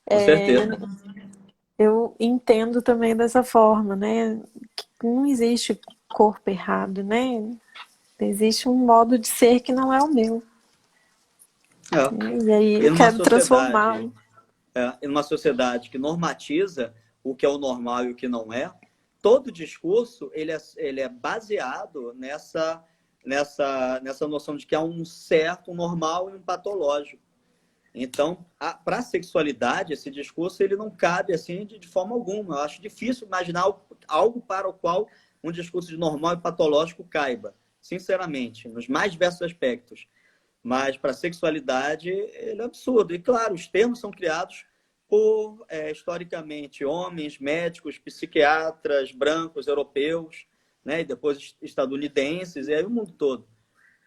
Com certeza. Eu entendo também dessa forma, né? Que não existe corpo errado, né? Existe um modo de ser que não é o meu. E aí eu quero transformá-lo. Em uma sociedade que normatiza o que é o normal e o que não é, todo discurso ele é baseado nessa noção de que há um certo, um normal e um patológico. Então, para a sexualidade, esse discurso ele não cabe assim de forma alguma. Eu acho difícil imaginar algo para o qual um discurso de normal e patológico caiba, sinceramente, nos mais diversos aspectos. Mas para a sexualidade, ele é absurdo. E, claro, os termos são criados por, historicamente, homens, médicos, psiquiatras, brancos, europeus, né? E depois estadunidenses, e aí o mundo todo.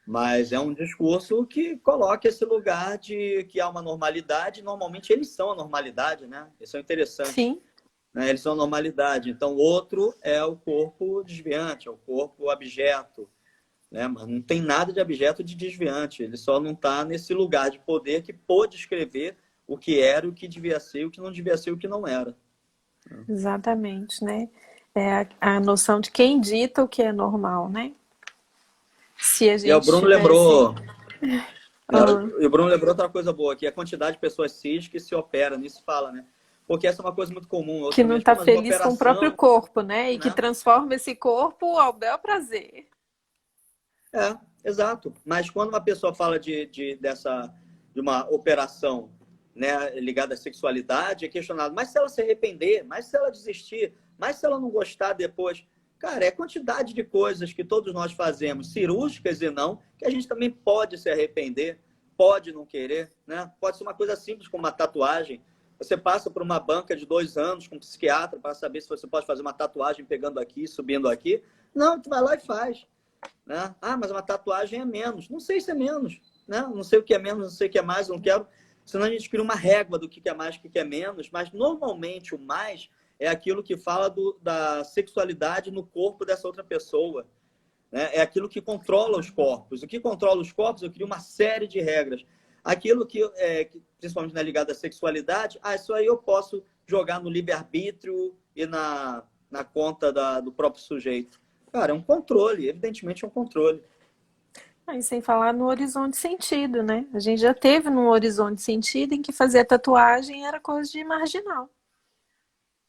Mas é um discurso que coloca esse lugar de que há uma normalidade. Normalmente eles são a normalidade, né? Isso é interessante. Sim. Né? Eles são a normalidade. Então, outro é o corpo desviante, é o corpo abjeto. Né? Mas não tem nada de abjeto de desviante. Ele só não está nesse lugar de poder que pôde escrever o que era, o que devia ser, o que não devia ser, o que não era. Exatamente, né? É a noção de quem dita o que é normal, né? Se a gente E o Bruno tivesse... lembrou... E o Bruno lembrou outra coisa boa, que é a quantidade de pessoas cis que se opera, nisso fala, né? Porque essa é uma coisa muito comum. Que não está feliz com o próprio corpo, né? E que transforma esse corpo ao bel prazer. Exato. Mas quando uma pessoa fala de uma operação, né, ligada à sexualidade, é questionado, mas se ela se arrepender, mas se ela desistir, mas se ela não gostar depois... Cara, é a quantidade de coisas que todos nós fazemos, cirúrgicas e não, que a gente também pode se arrepender, pode não querer, né? Pode ser uma coisa simples como uma tatuagem. Você passa por uma banca de 2 anos com um psiquiatra para saber se você pode fazer uma tatuagem pegando aqui, subindo aqui. Não, tu vai lá e faz. Né? Ah, mas uma tatuagem é menos. Não sei se é menos. Né? Não sei o que é menos, não sei o que é mais, não quero. Senão a gente cria uma régua do que é mais, o que é menos. Mas normalmente o mais é aquilo que fala da sexualidade no corpo dessa outra pessoa. Né? É aquilo que controla os corpos. O que controla os corpos, eu crio uma série de regras. Aquilo que principalmente na ligada à sexualidade, isso aí eu posso jogar no livre-arbítrio e na conta do próprio sujeito. Cara, é um controle, evidentemente é um controle. E sem falar no horizonte sentido, né? A gente já teve num horizonte sentido em que fazer tatuagem era coisa de marginal.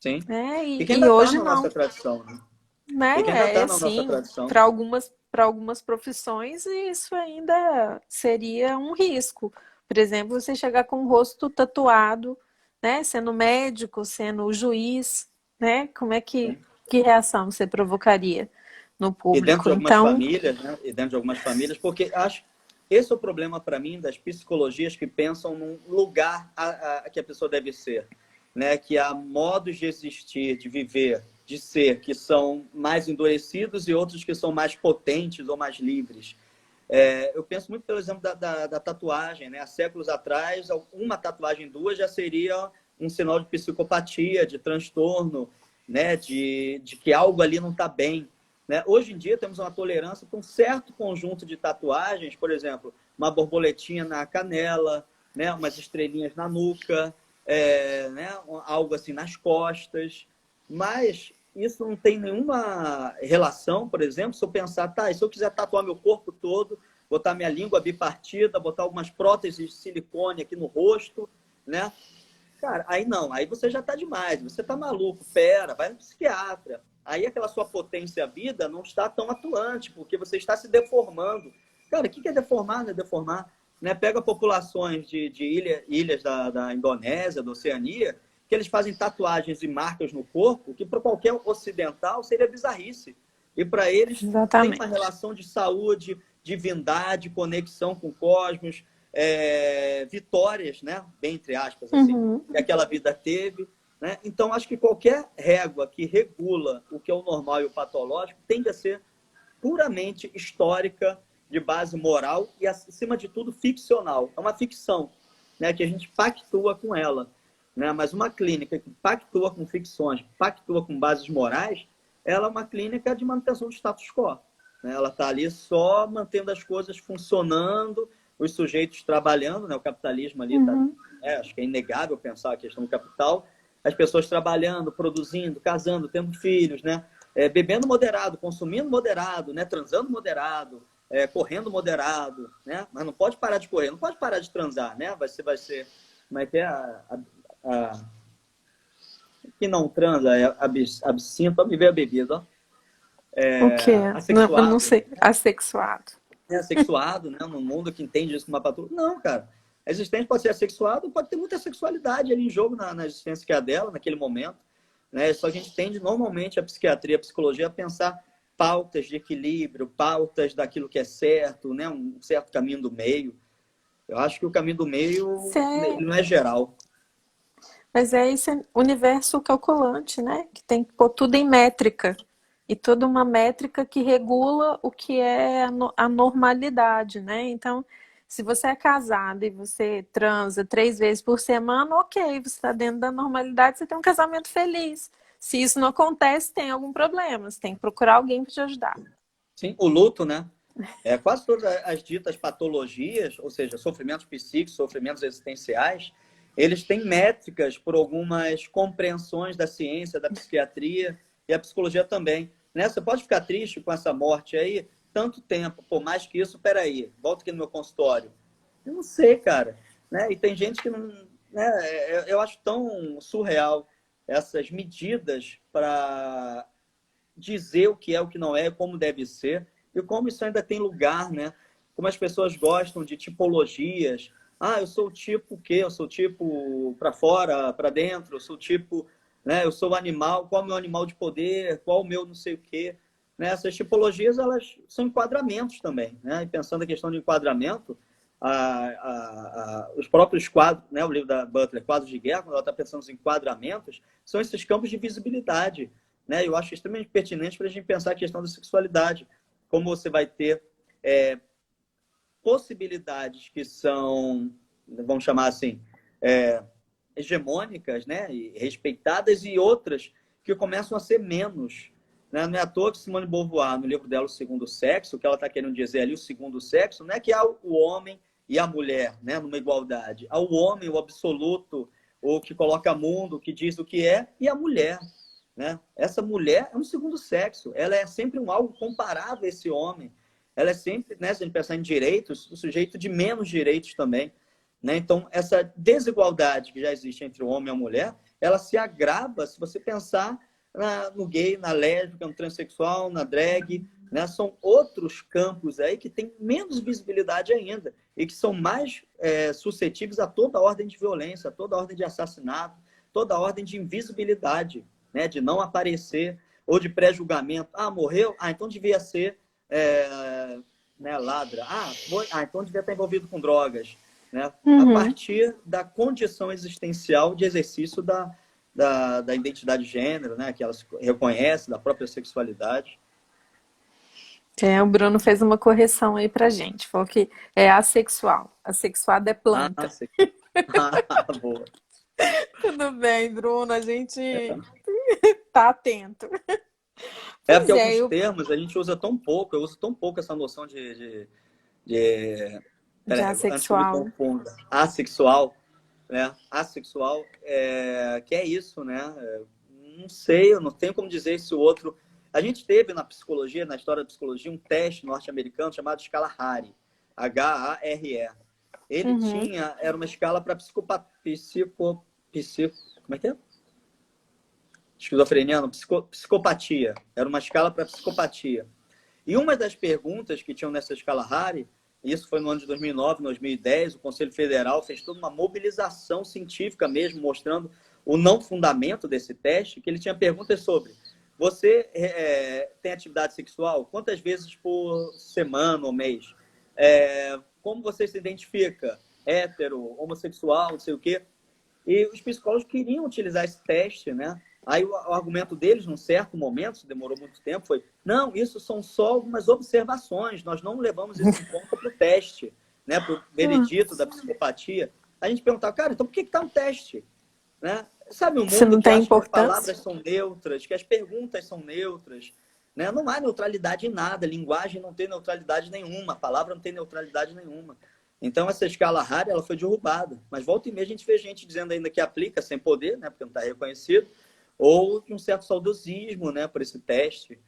Sim. E que ainda hoje tá na não. nossa tradição, né? E que ainda tá na nossa tradição. Para algumas profissões isso ainda seria um risco. Por exemplo, você chegar com o rosto tatuado, né? Sendo médico, sendo juiz, né? Como é que reação você provocaria no público? E dentro de algumas famílias, né? E dentro de algumas famílias, porque acho esse é o problema para mim das psicologias que pensam num lugar que a pessoa deve ser. Né, que há modos de existir, de viver, de ser, que são mais endurecidos e outros que são mais potentes ou mais livres. Eu penso muito, pelo exemplo, da tatuagem. Né? Há séculos atrás, uma tatuagem, 2, já seria um sinal de psicopatia, de transtorno, né? de que algo ali não está bem. Né? Hoje em dia, temos uma tolerância para um certo conjunto de tatuagens, por exemplo, uma borboletinha na canela, né? Umas estrelinhas na nuca, né? Algo assim nas costas, mas isso não tem nenhuma relação, por exemplo, se eu pensar, se eu quiser tatuar meu corpo todo, botar minha língua bipartida, botar algumas próteses de silicone aqui no rosto, né? Cara, aí não, aí você já tá demais, você tá maluco, vai no psiquiatra. Aí aquela sua potência vida não está tão atuante, porque você está se deformando. Cara, o que é deformar, né? Deformar. Né? Pega populações de ilhas da Indonésia, da Oceania, que eles fazem tatuagens e marcas no corpo, que para qualquer ocidental seria bizarrice. E para eles tem uma relação de saúde, divindade, conexão com o cosmos, vitórias, né? Bem entre aspas, assim, que aquela vida teve. Né? Então, acho que qualquer régua que regula o que é o normal e o patológico tende a ser puramente histórica, de base moral e, acima de tudo, ficcional. É uma ficção, né, que a gente pactua com ela. Né? Mas uma clínica que pactua com ficções, pactua com bases morais, ela é uma clínica de manutenção do status quo. Né? Ela está ali só mantendo as coisas funcionando, os sujeitos trabalhando, né? O capitalismo ali, acho que é inegável pensar a questão do capital, as pessoas trabalhando, produzindo, casando, tendo filhos, né? Bebendo moderado, consumindo moderado, né? Transando moderado, correndo moderado, né? Mas não pode parar de correr, não pode parar de transar, né? Vai ser, como é que é que não transa, absinto, me ver a bebida, ó. O quê? Não sei, assexuado. assexuado, né? Num mundo que entende isso como uma patologia. Não, cara. A existência pode ser assexuado, pode ter muita sexualidade ali em jogo na existência que é a dela, naquele momento. Né? Só que a gente tende, normalmente, a psiquiatria, a psicologia, a pensar pautas de equilíbrio, pautas daquilo que é certo, né? Um certo caminho do meio. Eu acho que o caminho do meio ele não é geral. Mas é esse universo calculante, né? Que tem que pôr tudo em métrica. E toda uma métrica que regula o que é a normalidade, né? Então, se você é casado e você transa 3 vezes por semana, ok, você está dentro da normalidade, você tem um casamento feliz. Se isso não acontece, tem algum problema. Você tem que procurar alguém para te ajudar. Sim, o luto, né? Quase todas as ditas patologias, ou seja, sofrimentos psíquicos, sofrimentos existenciais, eles têm métricas por algumas compreensões da ciência, da psiquiatria e a psicologia também. Né? Você pode ficar triste com essa morte aí tanto tempo, por mais que isso, peraí, volta aqui no meu consultório. Eu não sei, cara. Né? E tem gente que não... Né? Eu acho tão surreal essas medidas para dizer o que é, o que não é, como deve ser, e como isso ainda tem lugar, né? Como as pessoas gostam de tipologias. Ah, eu sou o tipo o quê? Eu sou o tipo para fora, para dentro, eu sou o tipo, né? Eu sou o animal, qual é o meu animal de poder, qual o meu não sei o quê. Né? Essas tipologias, elas são enquadramentos também, né? E pensando a questão de enquadramento, os próprios quadros, né? O livro da Butler, Quadros de Guerra, quando ela está pensando nos enquadramentos, são esses campos de visibilidade. Né? Eu acho extremamente pertinente para a gente pensar a questão da sexualidade. Como você vai ter possibilidades que são, vamos chamar assim, hegemônicas, né? E respeitadas, e outras que começam a ser menos. Né? Não é à toa que Simone de Beauvoir, no livro dela, O Segundo Sexo, o que ela está querendo dizer ali, o segundo sexo, não é que há o homem e a mulher, né? Numa igualdade. Há o homem, o absoluto, o que coloca mundo, o que diz o que é, e a mulher. Né? Essa mulher é um segundo sexo, ela é sempre algo comparável a esse homem, ela é sempre, né, se a gente pensar em direitos, o sujeito de menos direitos também. Né? Então, essa desigualdade que já existe entre o homem e a mulher, ela se agrava se você pensar no gay, na lésbica, no transexual, na drag. Né? São outros campos aí que têm menos visibilidade ainda e que são mais suscetíveis a toda ordem de violência, a toda ordem de assassinato, toda ordem de invisibilidade. Né, de não aparecer, ou de pré-julgamento. Ah, morreu? Ah, então devia ser né, ladra. Então devia estar envolvido com drogas. Né? A partir da condição existencial de exercício da identidade de gênero, né, que ela se reconhece, da própria sexualidade. O Bruno fez uma correção aí pra gente. Falou que é assexual. Assexuado é planta. Boa. Tudo bem, Bruno. A gente tá atento. Porque alguns termos a gente usa tão pouco, eu uso tão pouco essa noção de assexual. Assexual, né? Assexual, que é isso, né? Não sei, eu não tenho como dizer esse outro. A gente teve na psicologia, na história da psicologia, um teste norte-americano chamado escala Harry, H-A-R-E. Ele era uma escala para como é que é? Esquizofrenia, não, psicopatia. Era uma escala para psicopatia. E uma das perguntas que tinham nessa escala Harry, isso foi no ano de 2009, 2010, o Conselho Federal fez toda uma mobilização científica mesmo, mostrando o não fundamento desse teste, que ele tinha perguntas sobre: você tem atividade sexual? Quantas vezes por semana ou mês? Como você se identifica? Hétero, homossexual, não sei o quê. E os psicólogos queriam utilizar esse teste, né? Aí o argumento deles, num certo momento, demorou muito tempo, foi: não, isso são só algumas observações, nós não levamos isso em conta para o teste, né? Para o veredito da psicopatia. A gente perguntava: cara, então por que está um teste? Né? Sabe, um mundo que acha que as palavras são neutras, que as perguntas são neutras. Né? Não há neutralidade em nada, a linguagem não tem neutralidade nenhuma, a palavra não tem neutralidade nenhuma. Então, essa escala Harry, ela foi derrubada. Mas volta e meia a gente vê gente dizendo ainda que aplica sem poder, né? Porque não está reconhecido, ou de um certo saudosismo, né? Por esse teste.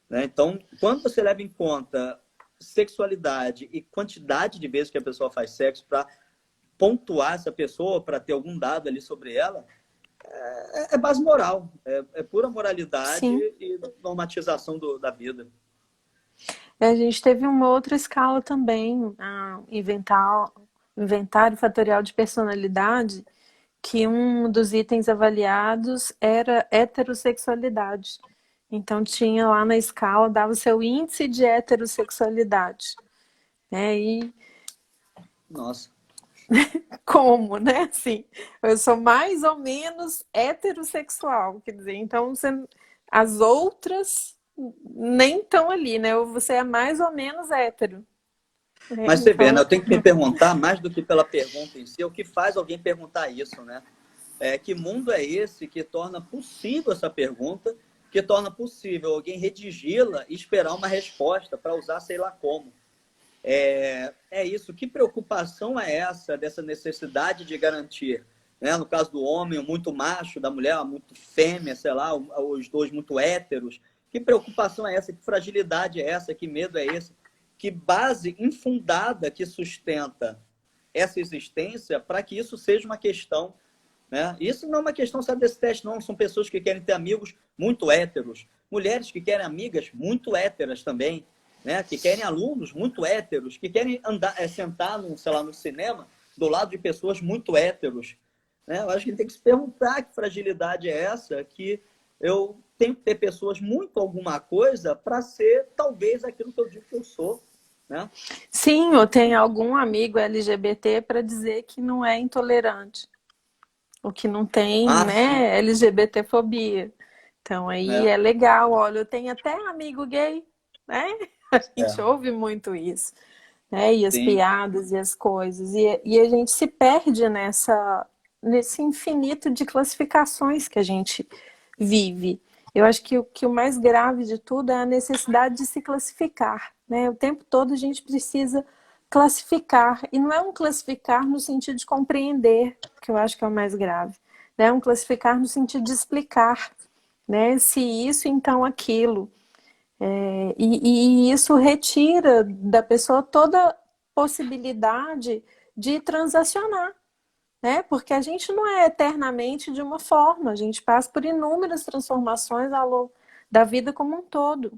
Né? Então, quando você leva em conta sexualidade e quantidade de vezes que a pessoa faz sexo para pontuar essa pessoa, para ter algum dado ali sobre ela, é base moral. É pura moralidade. Sim. E normatização da vida. A gente teve uma outra escala também, inventário fatorial de personalidade, que um dos itens avaliados era heterossexualidade. Então tinha lá na escala, dava o seu índice de heterossexualidade. E Nossa. como, né? Assim, eu sou mais ou menos heterossexual, quer dizer, então as outras nem estão ali, né? Ou você é mais ou menos hétero. Mas você vê, né? Então, Eu tenho que me perguntar, mais do que pela pergunta em si, o que faz alguém perguntar isso, né? Que mundo é esse que torna possível essa pergunta, que torna possível alguém redigi-la e esperar uma resposta para usar sei lá como. É isso. Que preocupação é essa, dessa necessidade de garantir? Né? No caso do homem, muito macho, da mulher, muito fêmea, sei lá, os dois muito héteros. Que preocupação é essa? Que fragilidade é essa? Que medo é esse? Que base infundada que sustenta essa existência para que isso seja uma questão, né? Isso não é uma questão só desse teste, não. São pessoas que querem ter amigos muito héteros, mulheres que querem amigas muito héteras também, né? Que querem alunos muito héteros, que querem sentar sei lá, no cinema do lado de pessoas muito héteros, né? Eu acho que tem que se perguntar que fragilidade é essa, que eu tenho que ter pessoas muito alguma coisa para ser talvez aquilo que eu digo que eu sou. Né? Sim, ou tem algum amigo LGBT para dizer que não é intolerante, ou que não tem, né, LGBTfobia. Então aí é legal, olha, eu tenho até amigo gay, né? A gente ouve muito isso, né? E as piadas e as coisas, e a gente se perde nesse infinito de classificações que a gente vive. Eu acho que o mais grave de tudo é a necessidade de se classificar, né? O tempo todo a gente precisa classificar, e não é um classificar no sentido de compreender, que eu acho que é o mais grave, né? É um classificar no sentido de explicar, né? Se isso, então aquilo. E isso retira da pessoa toda possibilidade de transacionar, né? Porque a gente não é eternamente de uma forma, a gente passa por inúmeras transformações ao longo da vida como um todo.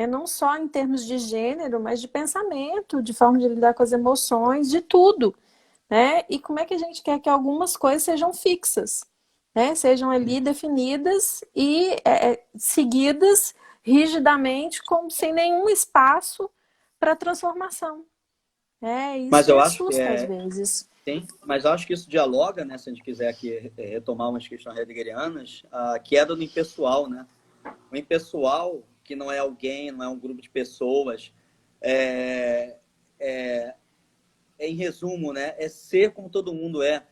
Não só em termos de gênero, mas de pensamento, de forma de lidar com as emoções, de tudo. Né? E como é que a gente quer que algumas coisas sejam fixas, né? Sejam ali definidas e seguidas rigidamente, como sem nenhum espaço para transformação. Isso mas eu me acho que assusta às vezes. Sim, mas eu acho que isso dialoga, né, se a gente quiser aqui retomar umas questões heideggerianas, a queda do impessoal, né? O impessoal, que não é alguém, não é um grupo de pessoas, em resumo, né, é ser como todo mundo é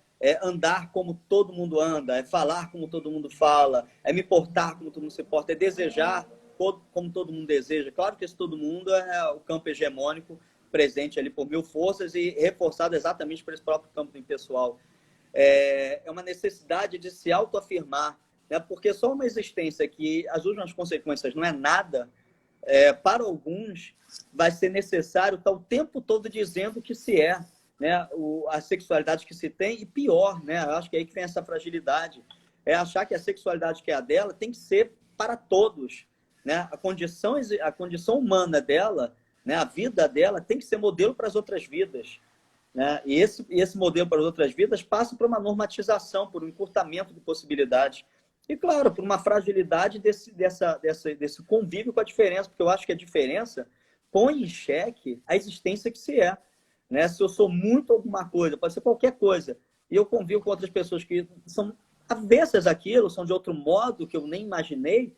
andar como todo mundo anda, é falar como todo mundo fala, é me portar como todo mundo se porta, é desejar como todo mundo deseja. Claro que esse todo mundo é o campo hegemônico presente ali por mil forças e reforçado exatamente por esse próprio campo do impessoal. É uma necessidade de se autoafirmar, né? Porque só uma existência que as últimas consequências não é nada, para alguns vai ser necessário estar o tempo todo dizendo que se é, né? A sexualidade que se tem, e pior, né? Eu acho que é aí que vem essa fragilidade, é achar que a sexualidade que é a dela tem que ser para todos, né? A condição humana dela, né? A vida dela tem que ser modelo para as outras vidas, né? E esse modelo para as outras vidas passa por uma normatização, por um encurtamento de possibilidades. E, claro, por uma fragilidade desse convívio com a diferença, porque eu acho que a diferença põe em xeque a existência que se é. Né? Se eu sou muito alguma coisa, pode ser qualquer coisa, e eu convivo com outras pessoas que são avessas àquilo, são de outro modo que eu nem imaginei,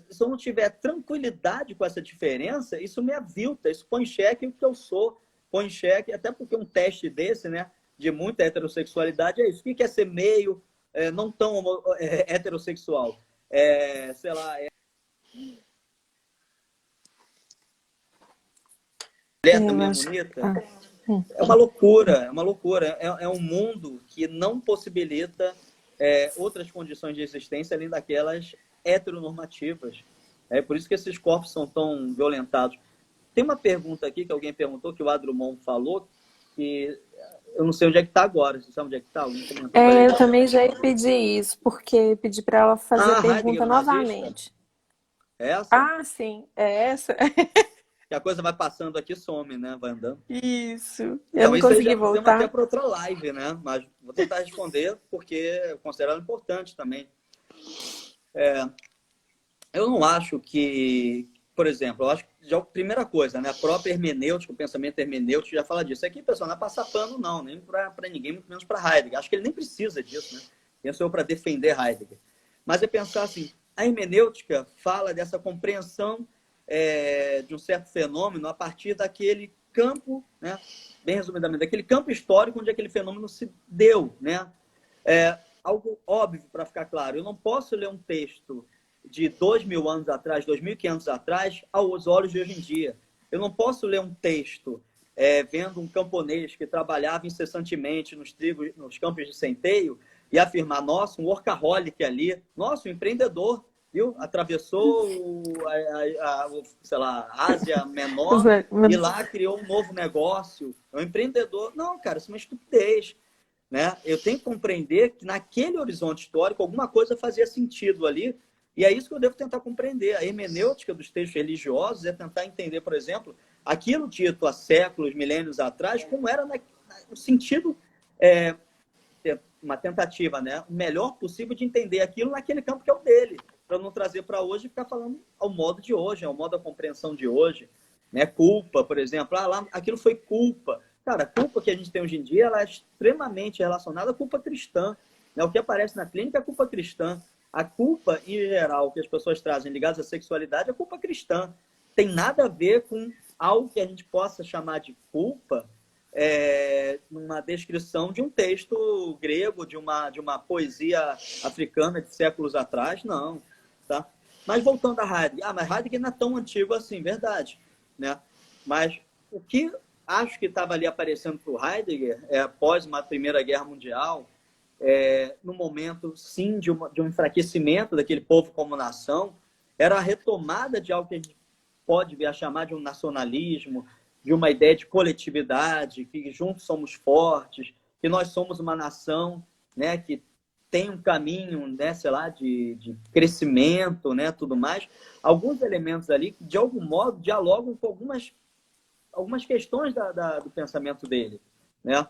se eu não tiver tranquilidade com essa diferença, isso me avilta, isso põe em xeque o que eu sou, põe em xeque, até porque um teste desse, né, de muita heterossexualidade é isso. O que é ser meio, não tão heterossexual? Sei lá, mulher também é bonita? É uma loucura, é uma loucura. É um mundo que não possibilita outras condições de existência além daquelas heteronormativas. É por isso que esses corpos são tão violentados. Tem uma pergunta aqui que alguém perguntou, que o Adrumon falou, que eu não sei onde é que está agora. Você sabe onde é que está? Eu também já ia pedir isso, porque pedi para ela fazer a pergunta novamente. Essa? Ah, sim, é essa. que a coisa vai passando aqui e some, né? Vai andando. Isso. Eu Então, não isso aí consegui já podemos até voltar. para outra live, né? Mas vou tentar responder porque eu considero ela importante também. Eu não acho que, por exemplo, eu acho que já a primeira coisa, né? A própria hermenêutica, o pensamento hermenêutico já fala disso. Aqui, pessoal, não é passar pano, não, nem para ninguém, muito menos para Heidegger. Acho que ele nem precisa disso, né? Penso eu para defender Heidegger. Mas é pensar assim, a hermenêutica fala dessa compreensão de um certo fenômeno a partir daquele campo, né? Bem resumidamente, daquele campo histórico onde aquele fenômeno se deu, né? Algo óbvio para ficar claro. Eu não posso ler um texto de 2.000 anos atrás, 2.500 anos atrás, aos olhos de hoje em dia. Eu não posso ler um texto vendo um camponês que trabalhava incessantemente nos campos de centeio e afirmar, nossa, um workaholic ali, nossa, um empreendedor, viu? Atravessou sei lá, a Ásia Menor e lá criou um novo negócio. É um empreendedor. Não, cara, isso é uma estupidez. Né? Eu tenho que compreender que naquele horizonte histórico alguma coisa fazia sentido ali, e é isso que eu devo tentar compreender. A hermenêutica dos textos religiosos é tentar entender, por exemplo, aquilo dito há séculos, milênios atrás, como era no sentido, uma tentativa, né? O melhor possível de entender aquilo naquele campo que é o dele, para não trazer para hoje e ficar falando ao modo de hoje, ao modo da compreensão de hoje. Né? Culpa, por exemplo, lá, aquilo foi culpa. Cara, a culpa que a gente tem hoje em dia ela é extremamente relacionada à culpa cristã. Né? O que aparece na clínica é a culpa cristã. A culpa, em geral, que as pessoas trazem ligadas à sexualidade é culpa cristã. Tem nada a ver com algo que a gente possa chamar de culpa numa descrição de um texto grego, de uma poesia africana de séculos atrás, não. Tá? Mas voltando a Heidegger. Mas Heidegger não é tão antigo assim, verdade. Né? Mas o que acho que estava ali aparecendo para o Heidegger, após uma Primeira Guerra Mundial, no momento, sim, de um enfraquecimento daquele povo como nação, era a retomada de algo que a gente pode vir a chamar de um nacionalismo, de uma ideia de coletividade, que juntos somos fortes, que nós somos uma nação, né, que tem um caminho, né, sei lá, de crescimento, né, tudo mais. Alguns elementos ali que, de algum modo, dialogam com algumas questões do pensamento dele, né?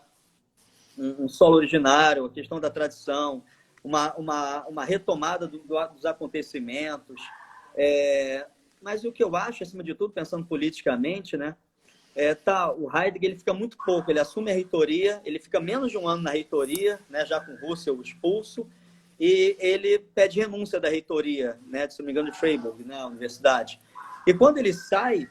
Um solo originário, a questão da tradição, uma retomada dos acontecimentos. Mas o que eu acho, acima de tudo, pensando politicamente, né? O Heidegger ele fica muito pouco, ele assume a reitoria, ele fica menos de um ano na reitoria, né, já com Russell expulso, e ele pede renúncia da reitoria, né, se não me engano, de Freiburg, né, a universidade. E quando ele sai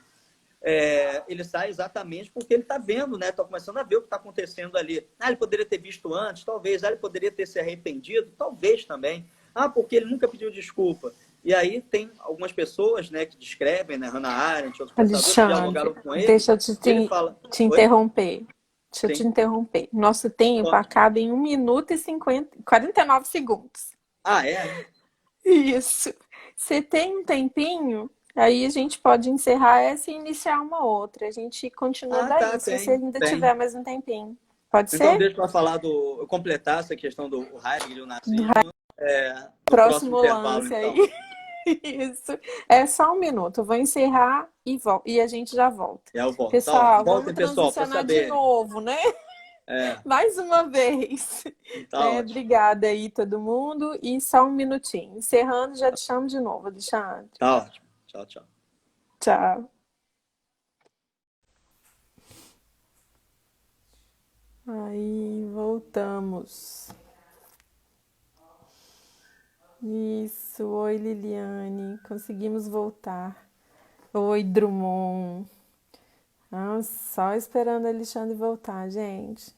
exatamente porque ele está vendo, né, está começando a ver o que está acontecendo ali. Ele poderia ter visto antes, talvez. Ele poderia ter se arrependido, talvez também. Porque ele nunca pediu desculpa. E aí tem algumas pessoas, né, que descrevem, né, Hannah Arendt, outros pensadores que dialogaram com ele. Deixa eu ele fala, te interromper. Deixa eu Sim. te interromper. Nosso tempo acaba em 1 minuto e 49 segundos. É? Isso. Você tem um tempinho? Aí a gente pode encerrar essa e iniciar uma outra. A gente continua daí, se você ainda tiver mais um tempinho. Pode ser? Então deixa eu falar eu completar essa questão do Heidegger e o nazismo. Próximo intervalo, lance então. aí. Isso. É só 1 minuto. Eu vou encerrar e a gente já volta. Eu volto. Pessoal, Voltem, vamos transicionar de novo, né? Mais uma vez. Obrigada aí, todo mundo. E só 1 minutinho. Encerrando, já te chamo de novo, Alexandre. Tá ótimo. Tchau, tchau. Tchau. Aí, voltamos. Isso. Oi, Liliane. Conseguimos voltar. Oi, Drummond. Só esperando o Alexandre voltar, gente.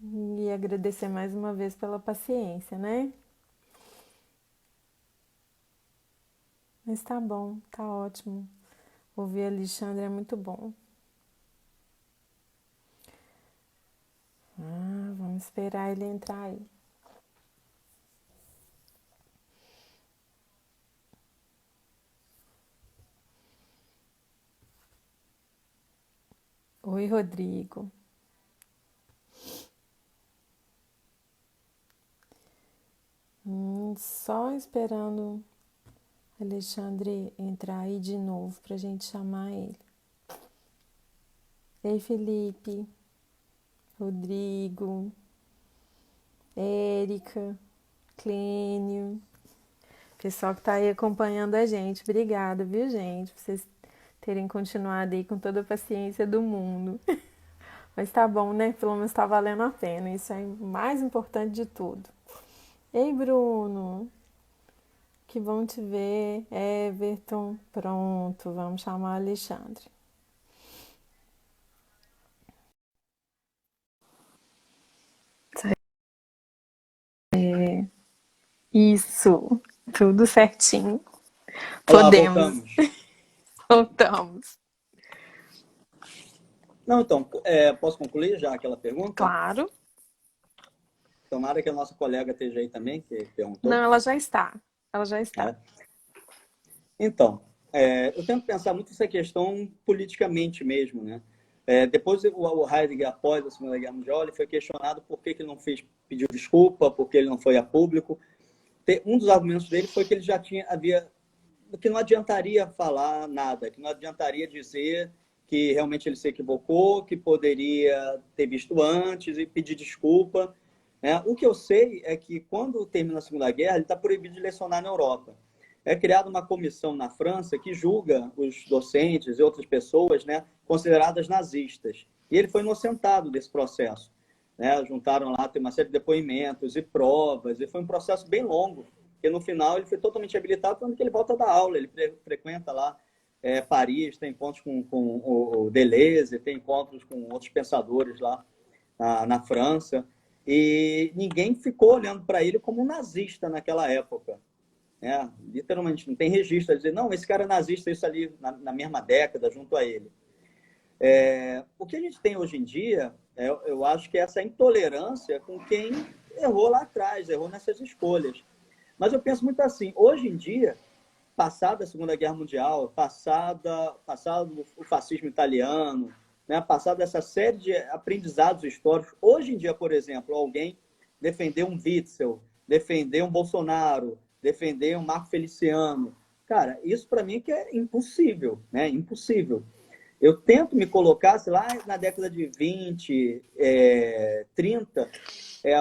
E agradecer mais uma vez pela paciência, né? Mas tá bom, tá ótimo. Ouvir Alexandre é muito bom. Vamos esperar ele entrar aí. Oi, Rodrigo. Só esperando Alexandre entrar aí de novo pra gente chamar ele. Ei, Felipe, Rodrigo, Érica, Clênio, pessoal que tá aí acompanhando a gente. Obrigada, viu, gente, por vocês terem continuado aí com toda a paciência do mundo. Mas tá bom, né? Pelo menos tá valendo a pena. Isso é o mais importante de tudo. Ei, Bruno, que bom te ver. Everton, pronto, vamos chamar Alexandre. Isso, tudo certinho. Olá, Podemos. voltamos. Voltamos. Não, então, posso concluir já aquela pergunta? Claro. Tomara que a nossa colega esteja aí também, que perguntou. Não, ela já está. Ela já está. É. Então, eu tento pensar muito essa questão politicamente mesmo, né? Depois o Heidegger, após a Segunda Guerra Mundial, ele foi questionado por que ele não pediu desculpa, por que ele não foi a público. Um dos argumentos dele foi que ele já que não adiantaria falar nada, que não adiantaria dizer que realmente ele se equivocou, que poderia ter visto antes e pedir desculpa. O que eu sei é que quando termina a Segunda Guerra, ele está proibido de lecionar na Europa. É criada uma comissão na França que julga os docentes e outras pessoas, né, consideradas nazistas. E ele foi inocentado desse processo. Juntaram lá, tem uma série de depoimentos e provas, e foi um processo bem longo, porque no final ele foi totalmente habilitado, quando ele volta da aula, ele frequenta lá Paris, tem encontros com o Deleuze, tem encontros com outros pensadores lá na França, e ninguém ficou olhando para ele como um nazista naquela época. Literalmente, não tem registro a dizer, não, esse cara é nazista, isso ali na mesma década, junto a ele. O que a gente tem hoje em dia, eu acho que é essa intolerância com quem errou lá atrás, errou nessas escolhas. Mas eu penso muito assim, hoje em dia, passada a Segunda Guerra Mundial, passado o fascismo italiano, passada essa série de aprendizados históricos, hoje em dia, por exemplo, alguém defender um Witzel, defender um Bolsonaro, defender um Marco Feliciano, cara, isso para mim que é impossível, né? Impossível. Eu tento me colocar, sei lá, na década de 20, 30,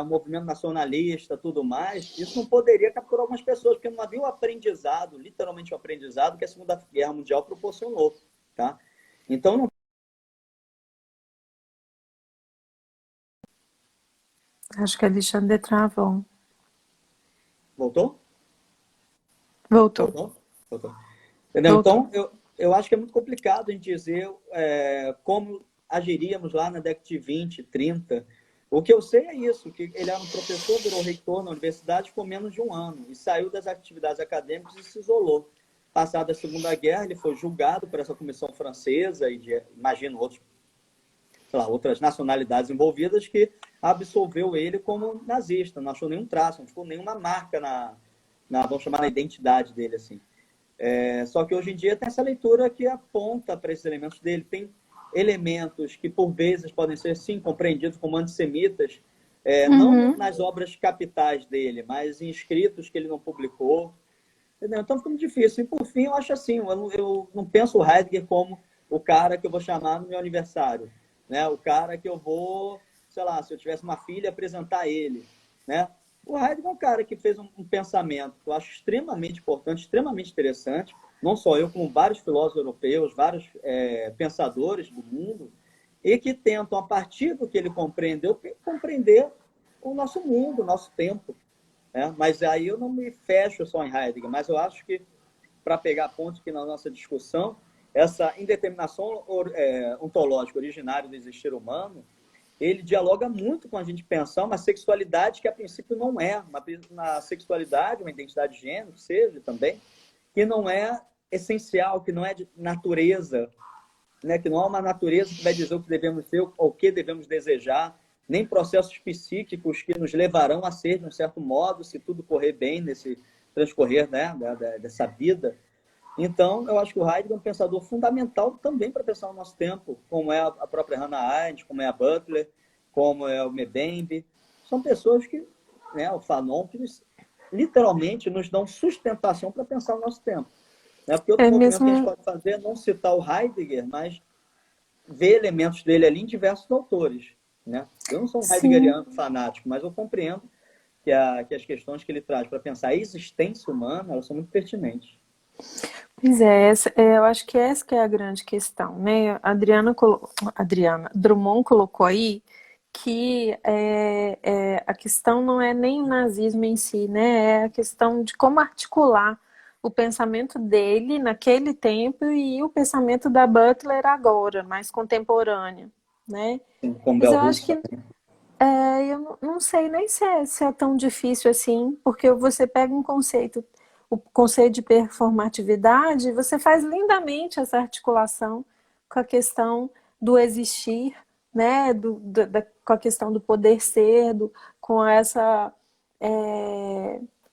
o movimento nacionalista, tudo mais, isso não poderia capturar algumas pessoas, porque não havia o aprendizado, literalmente o aprendizado que a Segunda Guerra Mundial proporcionou, tá? Então, não... Acho que a Alexandre travou. Voltou? Voltou. Entendeu? Voltou. Então, eu acho que é muito complicado a gente dizer como agiríamos lá na década de 20, 30. O que eu sei é isso, que ele era um professor, virou reitor na universidade, ficou menos de um ano e saiu das atividades acadêmicas e se isolou. Passada a Segunda Guerra, ele foi julgado por essa comissão francesa e imagino outras nacionalidades envolvidas que absolveu ele como nazista, não achou nenhum traço, não ficou nenhuma marca vamos chamar, na identidade dele, assim. Só que hoje em dia tem essa leitura que aponta para esses elementos dele. Tem elementos que, por vezes, podem ser, sim, compreendidos como antissemitas, não nas obras capitais dele, mas em escritos que ele não publicou. Entendeu? Então fica muito difícil. E, por fim, eu acho assim, eu não penso o Heidegger como o cara que eu vou chamar no meu aniversário, né? O cara que eu vou, sei lá, se eu tivesse uma filha, apresentar ele, né? O Heidegger é um cara que fez um pensamento que eu acho extremamente importante, extremamente interessante, não só eu, como vários filósofos europeus, vários pensadores do mundo, e que tentam, a partir do que ele compreendeu, compreender o nosso mundo, o nosso tempo. Mas aí eu não me fecho só em Heidegger, mas eu acho que, para pegar ponto aqui na nossa discussão, essa indeterminação ontológica originária do existir humano, ele dialoga muito com a gente pensar uma sexualidade que, a princípio, não é. Uma sexualidade, uma identidade de gênero, que seja também, que não é essencial, que não é de natureza, né? Que não é uma natureza que vai dizer o que devemos ser, ou o que devemos desejar, nem processos psíquicos que nos levarão a ser, de um certo modo, se tudo correr bem nesse transcorrer, né, dessa vida. Então, eu acho que o Heidegger é um pensador fundamental também para pensar no nosso tempo, como é a própria Hannah Arendt, como é a Butler, como é o Mbembe. São pessoas que, o Fanon, que literalmente nos dão sustentação para pensar o nosso tempo. Né? Porque outro movimento que a gente pode fazer é não citar o Heidegger, mas ver elementos dele ali em diversos autores. Né? Eu não sou um heideggeriano fanático, mas eu compreendo que as questões que ele traz para pensar a existência humana, elas são muito pertinentes. Pois é, eu acho que essa que é a grande questão, né? Drummond colocou aí que a questão não é nem o nazismo em si, né? É a questão de como articular o pensamento dele naquele tempo e o pensamento da Butler agora, mais contemporâneo, né? Mas eu acho que eu não sei nem se é tão difícil assim, porque você pega um conceito, o conceito de performatividade, e você faz lindamente essa articulação com a questão do existir, né? Com a questão do poder ser, com essa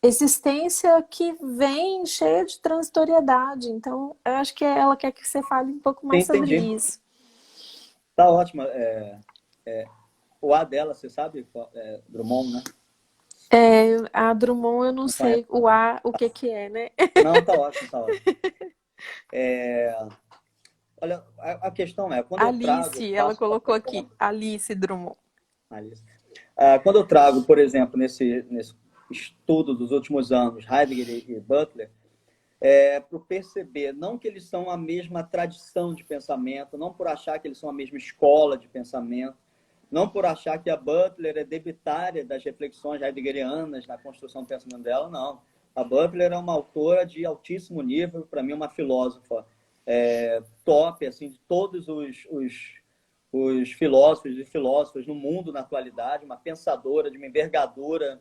existência que vem cheia de transitoriedade. Então, eu acho que ela quer que você fale um pouco mais sobre isso. Tá ótimo. O A dela, você sabe? Drummond, né? A Drummond eu não sei o A, o que é, né? Não, tá ótimo, tá ótimo. Olha, a questão é, quando Alice, ela colocou aqui, Alice Drummond. Alice. Quando eu trago, por exemplo, nesse estudo dos últimos anos, Heidegger e Butler, para perceber, não que eles são a mesma tradição de pensamento, não por achar que eles são a mesma escola de pensamento, não por achar que a Butler é debitária das reflexões heideggerianas na construção do pensamento dela, não. A Butler é uma autora de altíssimo nível, para mim uma filósofa top, assim, de todos os filósofos e filósofas no mundo na atualidade, uma pensadora de uma envergadura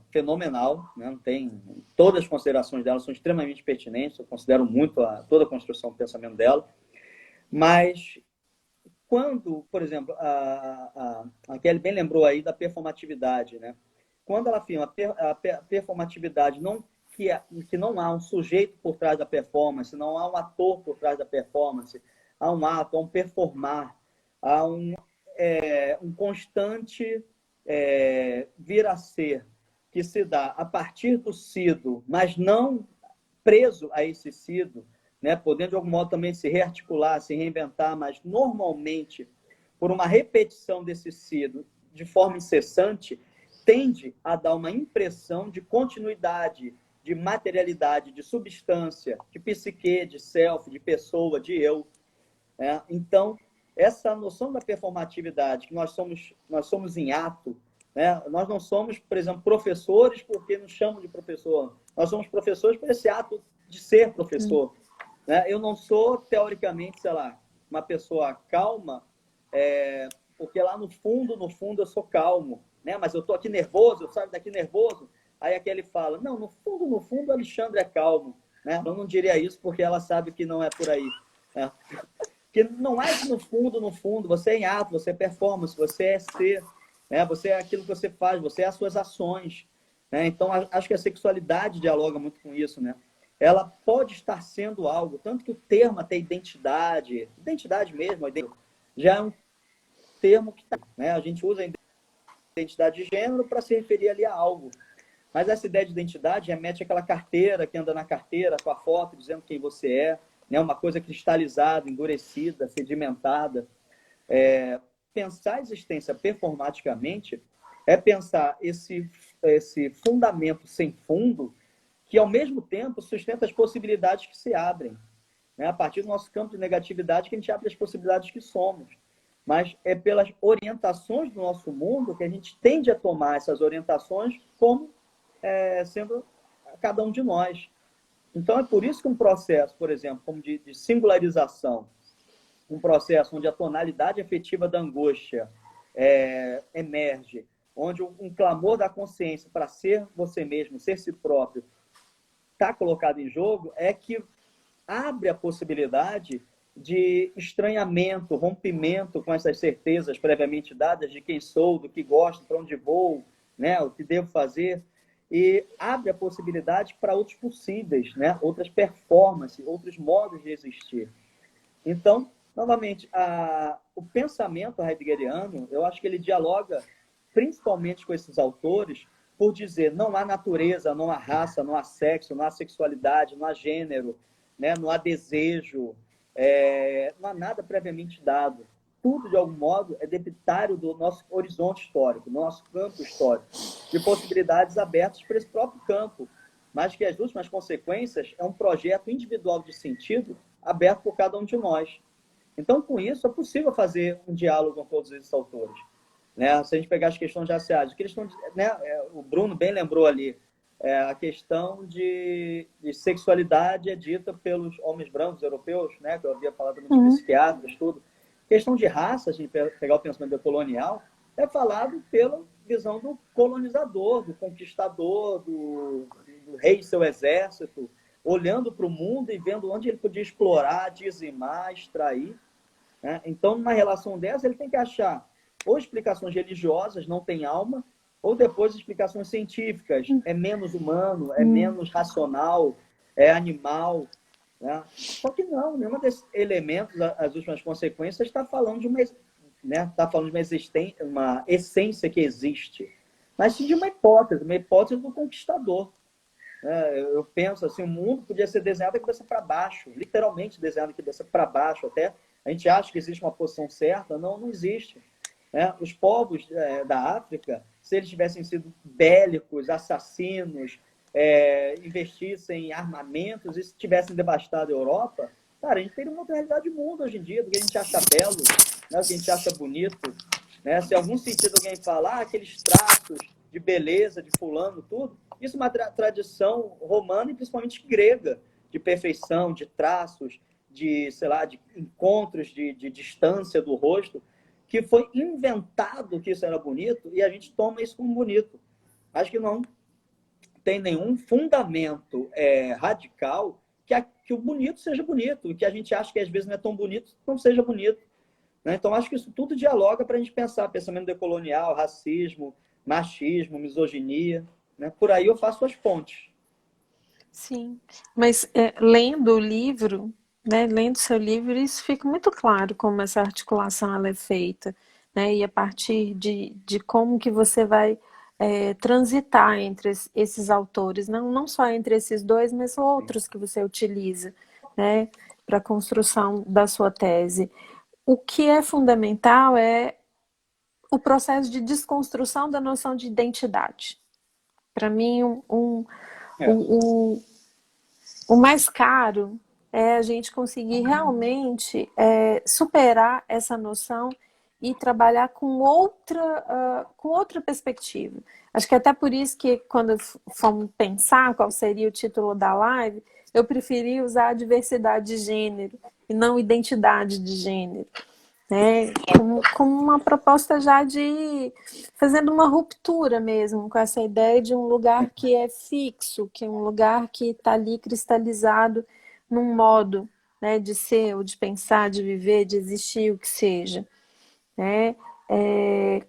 fenomenal, né? Não tem, todas as considerações dela são extremamente pertinentes, eu considero muito toda a construção do pensamento dela, mas quando, por exemplo, a Kelly bem lembrou aí da performatividade, né? Quando ela afirma a performatividade, que não há um sujeito por trás da performance, não há um ator por trás da performance, há um ato, há um performar, há um constante vir a ser que se dá a partir do sido, mas não preso a esse sido, né? Podendo de algum modo também se rearticular, se reinventar, mas normalmente por uma repetição desse sido de forma incessante, tende a dar uma impressão de continuidade, de materialidade, de substância, de psique, de self, de pessoa, de eu. Então, essa noção da performatividade, que nós somos em ato, né? Nós não somos, por exemplo, professores porque nos chamam de professor. Nós somos professores por esse ato de ser professor. Né? Eu não sou, teoricamente, sei lá, uma pessoa calma, porque lá no fundo, eu sou calmo. Né? Mas eu estou aqui nervoso, eu saio daqui nervoso. Aí aquele fala, não, no fundo, o Alexandre é calmo. Né? Eu não diria isso porque ela sabe que não é por aí. Né? Que não é que no fundo, você é em ato, você é performance, você é ser, né? Você é aquilo que você faz, você é as suas ações. Né? Então, acho que a sexualidade dialoga muito com isso. Né? Ela pode estar sendo algo, tanto que o termo até identidade mesmo, já é um termo que né? A gente usa a identidade de gênero para se referir ali a algo. Mas essa ideia de identidade remete àquela carteira que anda na carteira com a foto dizendo quem você é, né? Uma coisa cristalizada, endurecida, sedimentada. Pensar a existência performaticamente é pensar esse fundamento sem fundo que, ao mesmo tempo, sustenta as possibilidades que se abrem. Né? A partir do nosso campo de negatividade que a gente abre as possibilidades que somos. Mas é pelas orientações do nosso mundo que a gente tende a tomar essas orientações como sendo cada um de nós. Então, é por isso que um processo, por exemplo, como de singularização, um processo onde a tonalidade efetiva da angústia emerge, onde um clamor da consciência para ser você mesmo, ser si próprio, está colocado em jogo, é que abre a possibilidade de estranhamento, rompimento com essas certezas previamente dadas de quem sou, do que gosto, para onde vou, né, o que devo fazer, e abre a possibilidade para outros possíveis, né, outras performances, outros modos de existir. Então, novamente, o pensamento heideggeriano, eu acho que ele dialoga principalmente com esses autores, por dizer não há natureza, não há raça, não há sexo, não há sexualidade, não há gênero, né? Não há desejo, não há nada previamente dado. Tudo, de algum modo, é debitário do nosso horizonte histórico, do nosso campo histórico, de possibilidades abertas para esse próprio campo, mas que as últimas consequências é um projeto individual de sentido aberto por cada um de nós. Então, com isso, é possível fazer um diálogo com todos esses autores. Né? Se a gente pegar as questões raciais, né? O Bruno bem lembrou ali, a questão de sexualidade é dita pelos homens brancos europeus, né? Que eu havia falado dos psiquiatras, tudo. Questão de raça, a gente pegar o pensamento colonial, é falado pela visão do colonizador, do conquistador, do rei e seu exército, olhando para o mundo e vendo onde ele podia explorar, dizimar, extrair. Né? Então, numa relação dessa, ele tem que achar ou explicações religiosas, não tem alma, ou depois explicações científicas, é menos humano, é menos racional, é animal. Né? Só que não, nenhum desses elementos, as últimas consequências, está falando de uma essência que existe, mas sim de uma hipótese do conquistador. Eu penso assim, o mundo podia ser desenhado de cabeça para baixo, literalmente desenhado de cabeça para baixo, até a gente acha que existe uma posição certa, não existe. Os povos da África, se eles tivessem sido bélicos, assassinos, investissem em armamentos e se tivessem devastado a Europa, cara, a gente teria uma outra realidade do mundo hoje em dia, do que a gente acha belo, né, do que a gente acha bonito. Né? Se em algum sentido alguém falar aqueles traços de beleza, de fulano, tudo, isso é uma tradição romana e principalmente grega, de perfeição, de traços, de, sei lá, de encontros de distância do rosto, que foi inventado que isso era bonito e a gente toma isso como bonito. Acho que não tem nenhum fundamento radical que o bonito seja bonito, e que a gente acha que às vezes não é tão bonito, não seja bonito. Né? Então, acho que isso tudo dialoga para a gente pensar pensamento decolonial, racismo, machismo, misoginia. Né? Por aí eu faço as pontes. Sim, mas lendo o livro, né, lendo seu livro, isso fica muito claro como essa articulação ela é feita, né, e a partir de como que você vai transitar entre esses autores, não só entre esses dois, mas outros que você utiliza, né, para a construção da sua tese. O que é fundamental é o processo de desconstrução da noção de identidade. Para mim, o mais caro é a gente conseguir realmente superar essa noção e trabalhar com outra perspectiva. Acho que até por isso que quando fomos pensar qual seria o título da live, eu preferi usar a diversidade de gênero e não identidade de gênero. Né? Como uma proposta já de fazendo uma ruptura mesmo com essa ideia de um lugar que é fixo, que é um lugar que está ali cristalizado num modo, né, de ser, ou de pensar, de viver, de existir, o que seja. Né?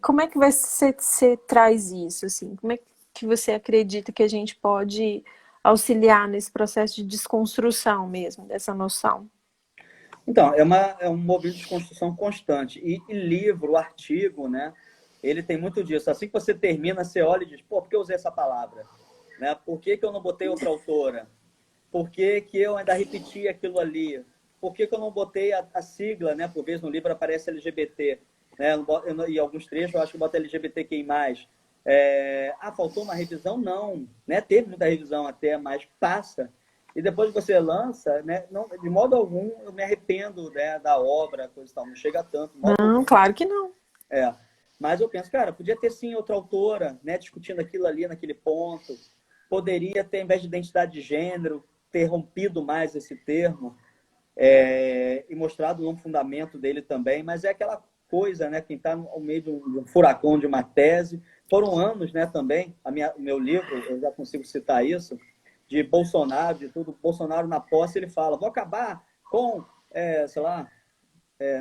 Como é que você traz isso? Assim? Como é que você acredita que a gente pode auxiliar nesse processo de desconstrução mesmo dessa noção? Então, é um movimento de construção constante. E livro, artigo, né? Ele tem muito disso. Assim que você termina, você olha e diz, pô, por que eu usei essa palavra? Né? Por que eu não botei outra autora? Por que eu ainda repeti aquilo ali? Por que eu não botei a sigla, né? Por vezes no livro aparece LGBT. Né? E alguns trechos eu acho que bota LGBTQI+. Faltou uma revisão? Não. Né? Teve muita revisão até, mas passa. E depois que você lança, né, não, de modo algum, eu me arrependo, né, da obra, coisa e tal, não chega tanto. Não, claro que não. Mas eu penso, cara, podia ter sim outra autora, né, discutindo aquilo ali naquele ponto. Poderia ter, ao invés de identidade de gênero, ter rompido mais esse termo e mostrado um fundamento dele também. Mas é aquela coisa, né, quem está no meio de um furacão de uma tese. Foram anos, né, também, o meu livro, eu já consigo citar isso, de Bolsonaro, de tudo. Bolsonaro, na posse, ele fala, vou acabar com, sei lá,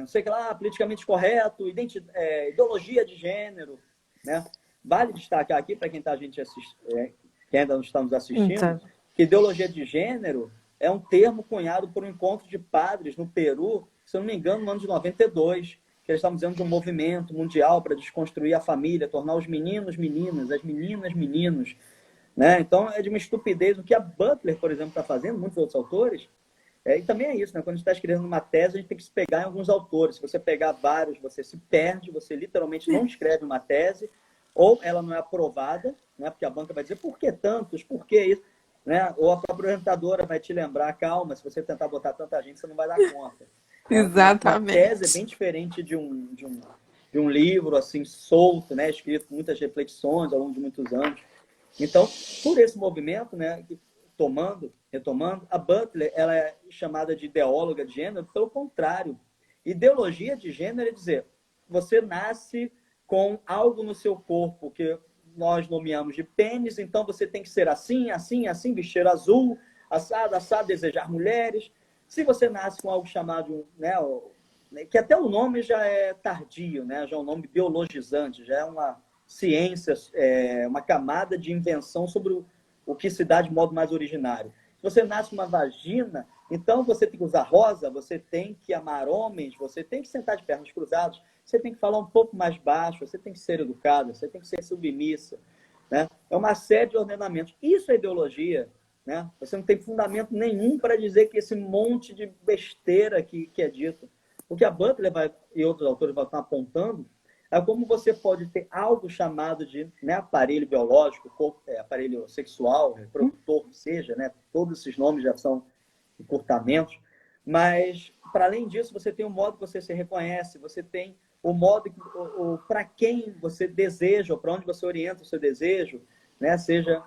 não sei o que lá, politicamente correto, ideologia de gênero. Né? Vale destacar aqui, para quem quem ainda não está nos assistindo, então, que ideologia de gênero é um termo cunhado por um encontro de padres no Peru, se eu não me engano, no ano de 92, que eles estavam dizendo de um movimento mundial para desconstruir a família, tornar os meninos meninas, as meninas meninos, né? Então, é de uma estupidez o que a Butler, por exemplo, está fazendo, muitos outros autores. E também é isso, né? Quando a gente está escrevendo uma tese, a gente tem que se pegar em alguns autores. Se você pegar vários, você se perde, você literalmente não escreve uma tese, ou ela não é aprovada, né? Porque a banca vai dizer, por que tantos? Por que isso? Né? Ou a própria orientadora vai te lembrar, calma, se você tentar botar tanta gente, você não vai dar conta. Uma tese é bem diferente de um livro assim solto, né? Escrito com muitas reflexões ao longo de muitos anos. Então, por esse movimento, né, retomando, a Butler ela é chamada de ideóloga de gênero, pelo contrário. Ideologia de gênero é dizer, você nasce com algo no seu corpo que nós nomeamos de pênis, então você tem que ser assim, assim, assim, vestir azul, assado, assado, desejar mulheres. Se você nasce com algo chamado, né, que até o nome já é tardio, né, já é um nome biologizante, já é uma ciência, uma camada de invenção sobre o que se dá de modo mais originário. Se você nasce com uma vagina, então você tem que usar rosa, você tem que amar homens, você tem que sentar de pernas cruzadas, você tem que falar um pouco mais baixo, você tem que ser educada, você tem que ser submissa, né? É uma série de ordenamentos. Isso é ideologia, né? Você não tem fundamento nenhum para dizer que esse monte de besteira que é dito. O que a Butler e outros autores vão estar apontando é como você pode ter algo chamado de, né, aparelho biológico, aparelho sexual, reprodutor, que seja, né? Todos esses nomes já são encurtamentos, mas, para além disso, você tem o modo que você se reconhece, você tem o modo para quem você deseja, ou para onde você orienta o seu desejo, né? Seja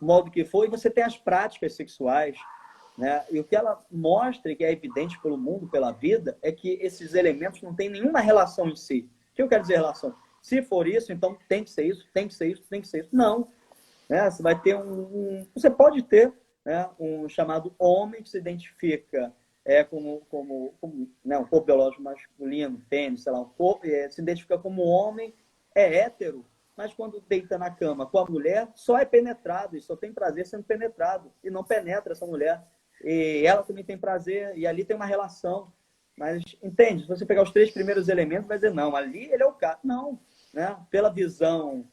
o modo que for, e você tem as práticas sexuais, né? E o que ela mostra, e que é evidente pelo mundo, pela vida, é que esses elementos não têm nenhuma relação em si. O que eu quero dizer relação? Se for isso, então tem que ser isso, tem que ser isso, tem que ser isso. Não. Né? Você vai ter você pode ter, né, um chamado homem que se identifica como né, um corpo biológico masculino, pênis, sei lá, um corpo, se identifica como homem, é hétero, mas quando deita na cama com a mulher, só é penetrado e só tem prazer sendo penetrado e não penetra essa mulher. E ela também tem prazer e ali tem uma relação. Mas, entende? Se você pegar os 3 primeiros elementos, vai dizer, não, ali ele é o cara. Não, né? Pela visão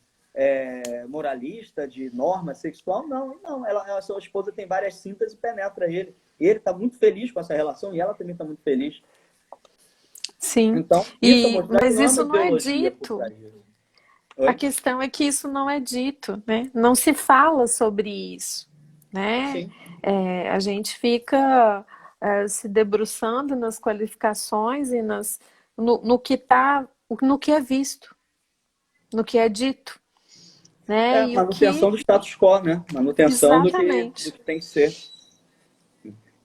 moralista, de norma sexual, não. A sua esposa tem várias cintas e penetra ele. E ele está muito feliz com essa relação e ela também está muito feliz. Sim. Então, isso mas isso não é dito. Oi? A questão é que isso não é dito, né? Não se fala sobre isso, né? Sim. A gente fica se debruçando nas qualificações e no que é visto, no que é dito. Né? Manutenção do status quo, né? Manutenção do que tem que ser.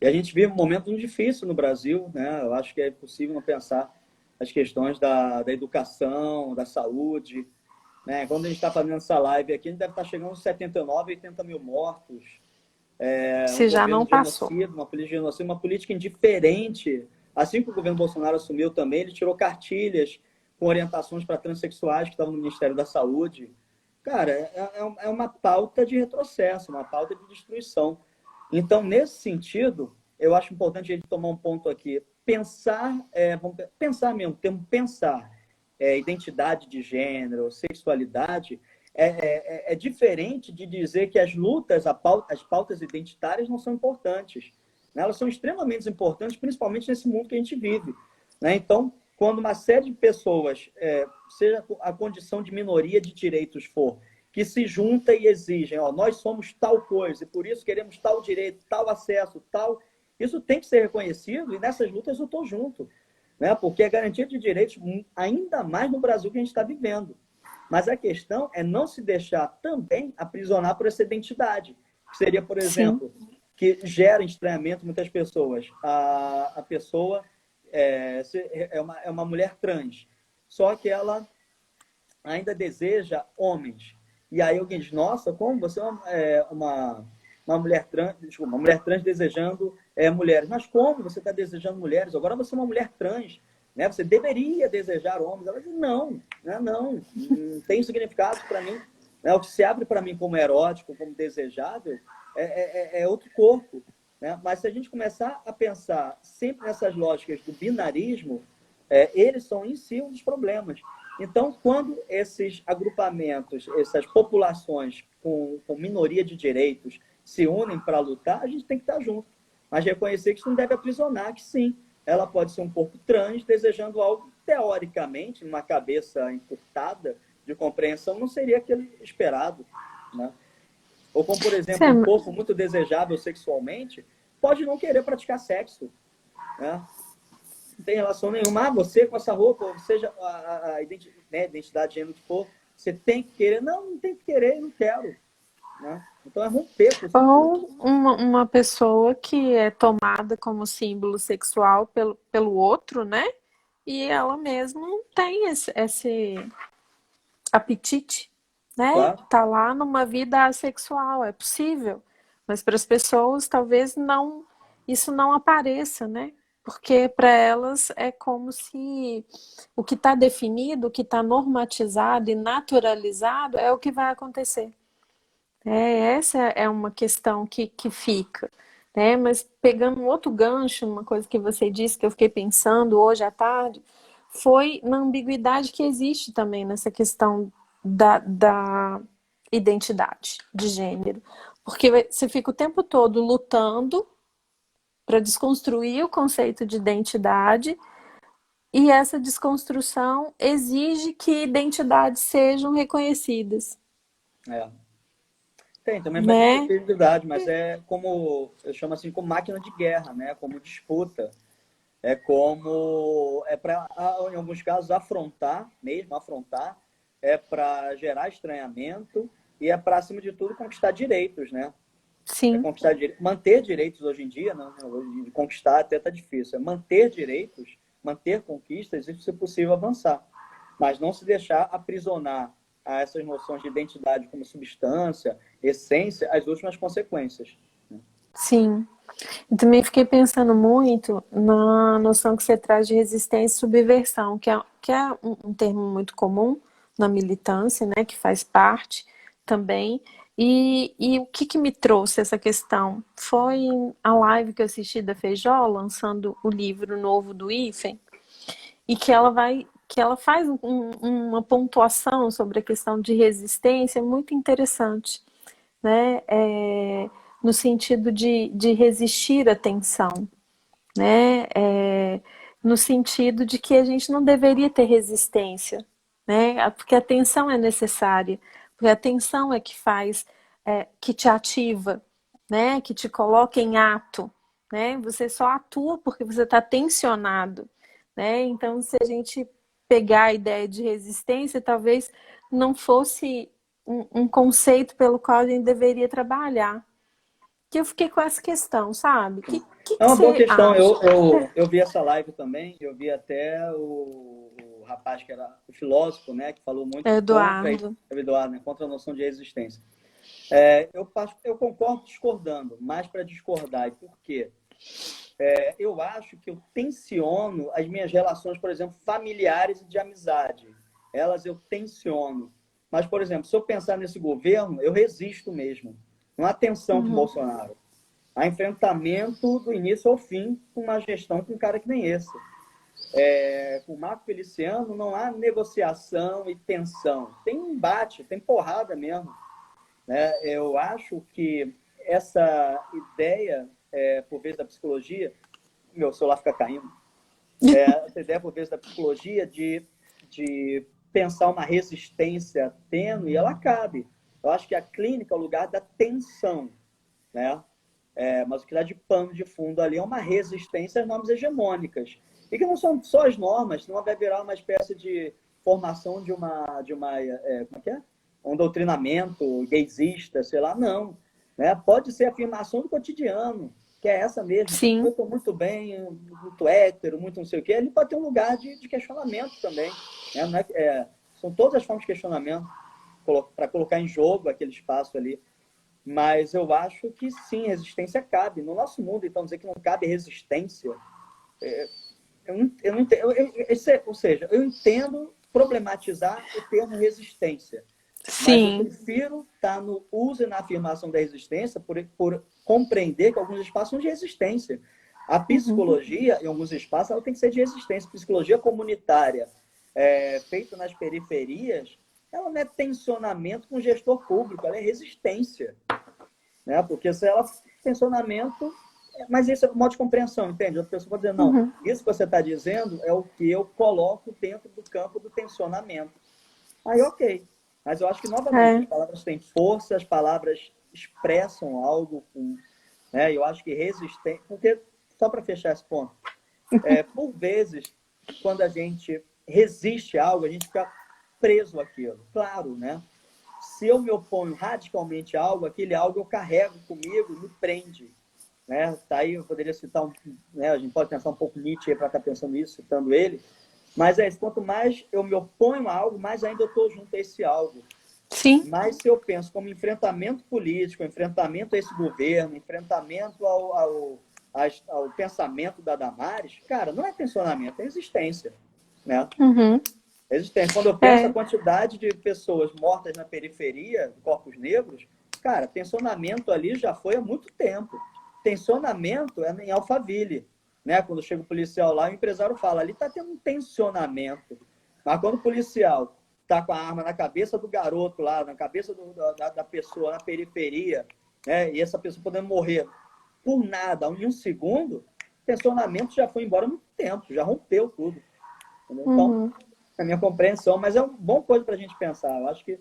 E a gente vive um momento muito difícil no Brasil, né? Eu acho que é possível não pensar as questões da educação, da saúde, né? Quando a gente está fazendo essa live aqui, a gente deve estar chegando aos 79, 80 mil mortos. Se já não passou. Uma política de genocídio, uma política indiferente. Assim que o governo Bolsonaro assumiu também, ele tirou cartilhas com orientações para transexuais que estavam no Ministério da Saúde. Cara, é uma pauta de retrocesso, uma pauta de destruição. Então, nesse sentido, eu acho importante a gente tomar um ponto aqui. Pensar mesmo, termo pensar, identidade de gênero, sexualidade, é diferente de dizer que as lutas, as pautas identitárias não são importantes. Né? Elas são extremamente importantes, principalmente nesse mundo que a gente vive. Né? Então, quando uma série de pessoas, seja a condição de minoria de direitos for, que se junta e exigem, nós somos tal coisa, e por isso queremos tal direito, tal acesso, tal... Isso tem que ser reconhecido, e nessas lutas eu estou junto. Né? Porque é garantia de direitos, ainda mais no Brasil que a gente está vivendo. Mas a questão é não se deixar também aprisionar por essa identidade. Que seria, por exemplo, que gera estranhamento em muitas pessoas. A pessoa é uma mulher trans, só que ela ainda deseja homens. E aí alguém diz, nossa, como você é uma mulher trans, desculpa, uma mulher trans desejando mulheres. Mas como você está desejando mulheres? Agora você é uma mulher trans. Né? Você deveria desejar homens. Ela diz, não tem significado para mim. Né? O que se abre para mim como erótico, como desejável, é outro corpo. Né? Mas se a gente começar a pensar sempre nessas lógicas do binarismo, eles são em si um dos problemas. Então, quando esses agrupamentos, essas populações com minoria de direitos se unem para lutar, a gente tem que estar junto. Mas reconhecer que isso não deve aprisionar, que sim, ela pode ser um corpo trans, desejando algo, teoricamente, numa cabeça encurtada de compreensão, não seria aquele esperado, né? Ou como, por exemplo, um corpo muito desejável sexualmente, pode não querer praticar sexo, né? Não tem relação nenhuma. Você com essa roupa, seja a identidade de gênero que for, você tem que querer. Não tem que querer, não quero. Né? Então é romper com isso. Ou uma pessoa que é tomada como símbolo sexual pelo outro, né? E ela mesma não tem esse apetite, né? Claro. Tá lá numa vida assexual, é possível. Mas para as pessoas talvez não, isso não apareça, né? Porque para elas é como se o que está definido, o que está normatizado e naturalizado é o que vai acontecer. Essa é uma questão que fica. Né? Mas pegando um outro gancho, uma coisa que você disse que eu fiquei pensando hoje à tarde, foi na ambiguidade que existe também nessa questão da identidade de gênero. Porque você fica o tempo todo lutando para desconstruir o conceito de identidade e essa desconstrução exige que identidades sejam reconhecidas. Tem também Né? possibilidade, mas é como, eu chamo assim, como máquina de guerra, né? Como disputa. É para, em alguns casos, afrontar, é para gerar estranhamento e é para, acima de tudo, conquistar direitos, né? Sim. Manter direitos hoje em dia, não, hoje, conquistar até está difícil, é manter direitos, manter conquistas e, se possível, avançar. Mas não se deixar aprisionar a essas noções de identidade como substância, essência, as últimas consequências. Sim. Eu também fiquei pensando muito na noção que você traz de resistência e subversão, que é um termo muito comum na militância, né, que faz parte também. E o que me trouxe essa questão? Foi a live que eu assisti da Feijó, lançando o livro novo do IFEM, e que ela faz uma pontuação sobre a questão de resistência muito interessante, né? No sentido de resistir à tensão, né? No sentido de que a gente não deveria ter resistência, né? Porque a tensão é necessária, porque a tensão é que faz, que te ativa, né? Que te coloca em ato, né? Você só atua porque você está tensionado, né? Então, se a gente pegar a ideia de resistência, talvez não fosse um conceito pelo qual a gente deveria trabalhar. Que eu fiquei com essa questão, sabe? É uma boa você questão. acha? Eu vi essa live também, eu vi até o rapaz que era o filósofo, né, que falou muito Eduardo. contra a noção de resistência. Eu concordo discordando, mas para discordar, e por quê? Eu acho que eu tensiono as minhas relações, por exemplo, familiares e de amizade. Elas eu tensiono. Mas, por exemplo, se eu pensar nesse governo, eu resisto mesmo. Não há tensão com o Bolsonaro. Há enfrentamento do início ao fim com uma gestão com um cara que nem esse. Com o Marco Feliciano não há negociação e tensão. Tem embate, tem porrada mesmo. Né? Eu acho que essa ideia, por vezes, da psicologia... Meu celular fica caindo. Essa ideia, por vezes, da psicologia de pensar uma resistência tênue, ela cabe. Eu acho que a clínica é o lugar da tensão, né? Mas o que dá de pano de fundo ali é uma resistência às normas hegemônicas. E que não são só as normas, senão vai virar uma espécie de formação de uma como é que é? Um doutrinamento gaysista, sei lá, não. Né? Pode ser a afirmação do cotidiano, que é essa mesmo. Sim. Eu estou muito bem, muito hétero, muito não sei o quê. Ele pode ter um lugar de questionamento também. Né? São todas as formas de questionamento para colocar em jogo aquele espaço ali. Mas eu acho que sim, resistência cabe. No nosso mundo, então, dizer que não cabe resistência, eu não entendo. Ou seja, eu entendo problematizar o termo resistência. Sim. Mas eu prefiro estar no uso e na afirmação da resistência por compreender que alguns espaços são de resistência. A psicologia, em alguns espaços, ela tem que ser de resistência. Psicologia comunitária, feita nas periferias, ela não é tensionamento com o gestor público, ela é resistência. Né? Porque se ela tensionamento, mas isso é um modo de compreensão, entende? A pessoa pode dizer, não, isso que você está dizendo é o que eu coloco dentro do campo do tensionamento. Aí, ok. Mas eu acho que, novamente, as palavras têm força, as palavras expressam algo, né? Eu acho que resistência... Porque, só para fechar esse ponto, por vezes, quando a gente resiste a algo, a gente fica preso àquilo. Claro, né? Se eu me oponho radicalmente a algo, aquele algo eu carrego comigo, me prende. Né? Tá aí, eu poderia citar, né? A gente pode pensar um pouco Nietzsche para estar pensando isso, citando ele, mas quanto mais eu me oponho a algo, mais ainda eu estou junto a esse algo. Sim. Mas se eu penso como enfrentamento político, enfrentamento a esse governo, enfrentamento ao pensamento da Damares, cara, não é tensionamento, é resistência. Né? Resistência. Quando eu penso a quantidade de pessoas mortas na periferia, corpos negros, cara, tensionamento ali já foi há muito tempo. Tensionamento é em Alphaville. Né? Quando chega o policial lá, o empresário fala, ali está tendo um tensionamento. Mas quando o policial está com a arma na cabeça do garoto lá, na cabeça da pessoa na periferia, né? E essa pessoa podendo morrer por nada, em um segundo, o tensionamento já foi embora há muito tempo, já rompeu tudo. Entendeu? Então, a minha compreensão, mas é uma boa coisa para a gente pensar. Eu acho que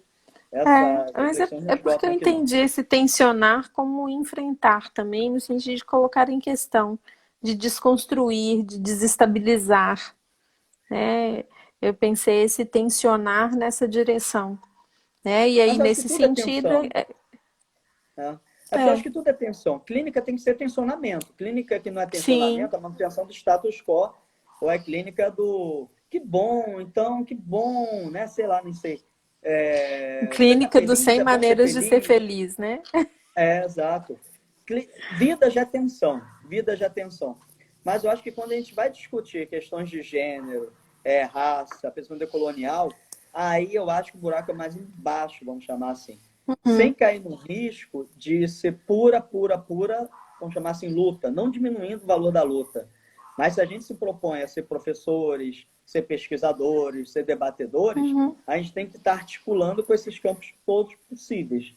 essa mas é porque eu entendi esse tensionar como enfrentar também, no sentido de colocar em questão, de desconstruir, de desestabilizar. Né? Eu pensei esse tensionar nessa direção. Né? E aí, nesse sentido... Eu acho que tudo é tensão. Clínica tem que ser tensionamento. Clínica que não é tensionamento, é manutenção do status quo, ou é clínica do... Que bom, então, que bom, né? Sei lá, não sei. Clínica dos 100 maneiras de ser feliz, né? Exato. Vida já é tensão. Vida já é tensão. Mas eu acho que quando a gente vai discutir questões de gênero, raça, pensamento decolonial, aí eu acho que o buraco é mais embaixo, vamos chamar assim. Sem cair no risco de ser pura, vamos chamar assim, luta. Não diminuindo o valor da luta. Mas se a gente se propõe a ser professores, ser pesquisadores, ser debatedores, a gente tem que estar articulando com esses campos todos possíveis.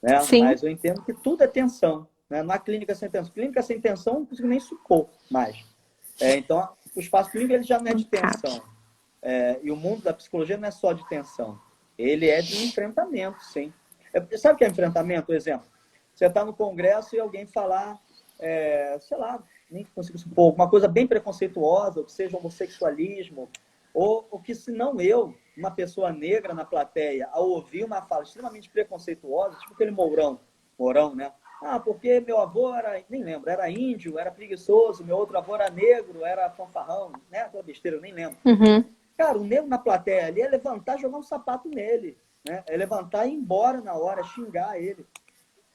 Né? Mas eu entendo que tudo é tensão. Né? Não há clínica sem tensão. Clínica sem tensão não consigo nem supor mais. Então, o espaço clínico ele já não é de tensão. E o mundo da psicologia não é só de tensão. Ele é de enfrentamento, sim. Sabe o que é enfrentamento? Por exemplo, você está no congresso e alguém falar, sei lá, nem consigo supor, uma coisa bem preconceituosa, ou que seja homossexualismo, ou que se não eu, uma pessoa negra na plateia, ao ouvir uma fala extremamente preconceituosa, tipo aquele Mourão, né? Porque meu avô era, nem lembro, era índio, era preguiçoso, meu outro avô era negro, era fanfarrão, né? Aquela besteira, eu nem lembro. Cara, o negro na plateia ali é levantar e jogar um sapato nele, né? É levantar e ir embora na hora, xingar ele.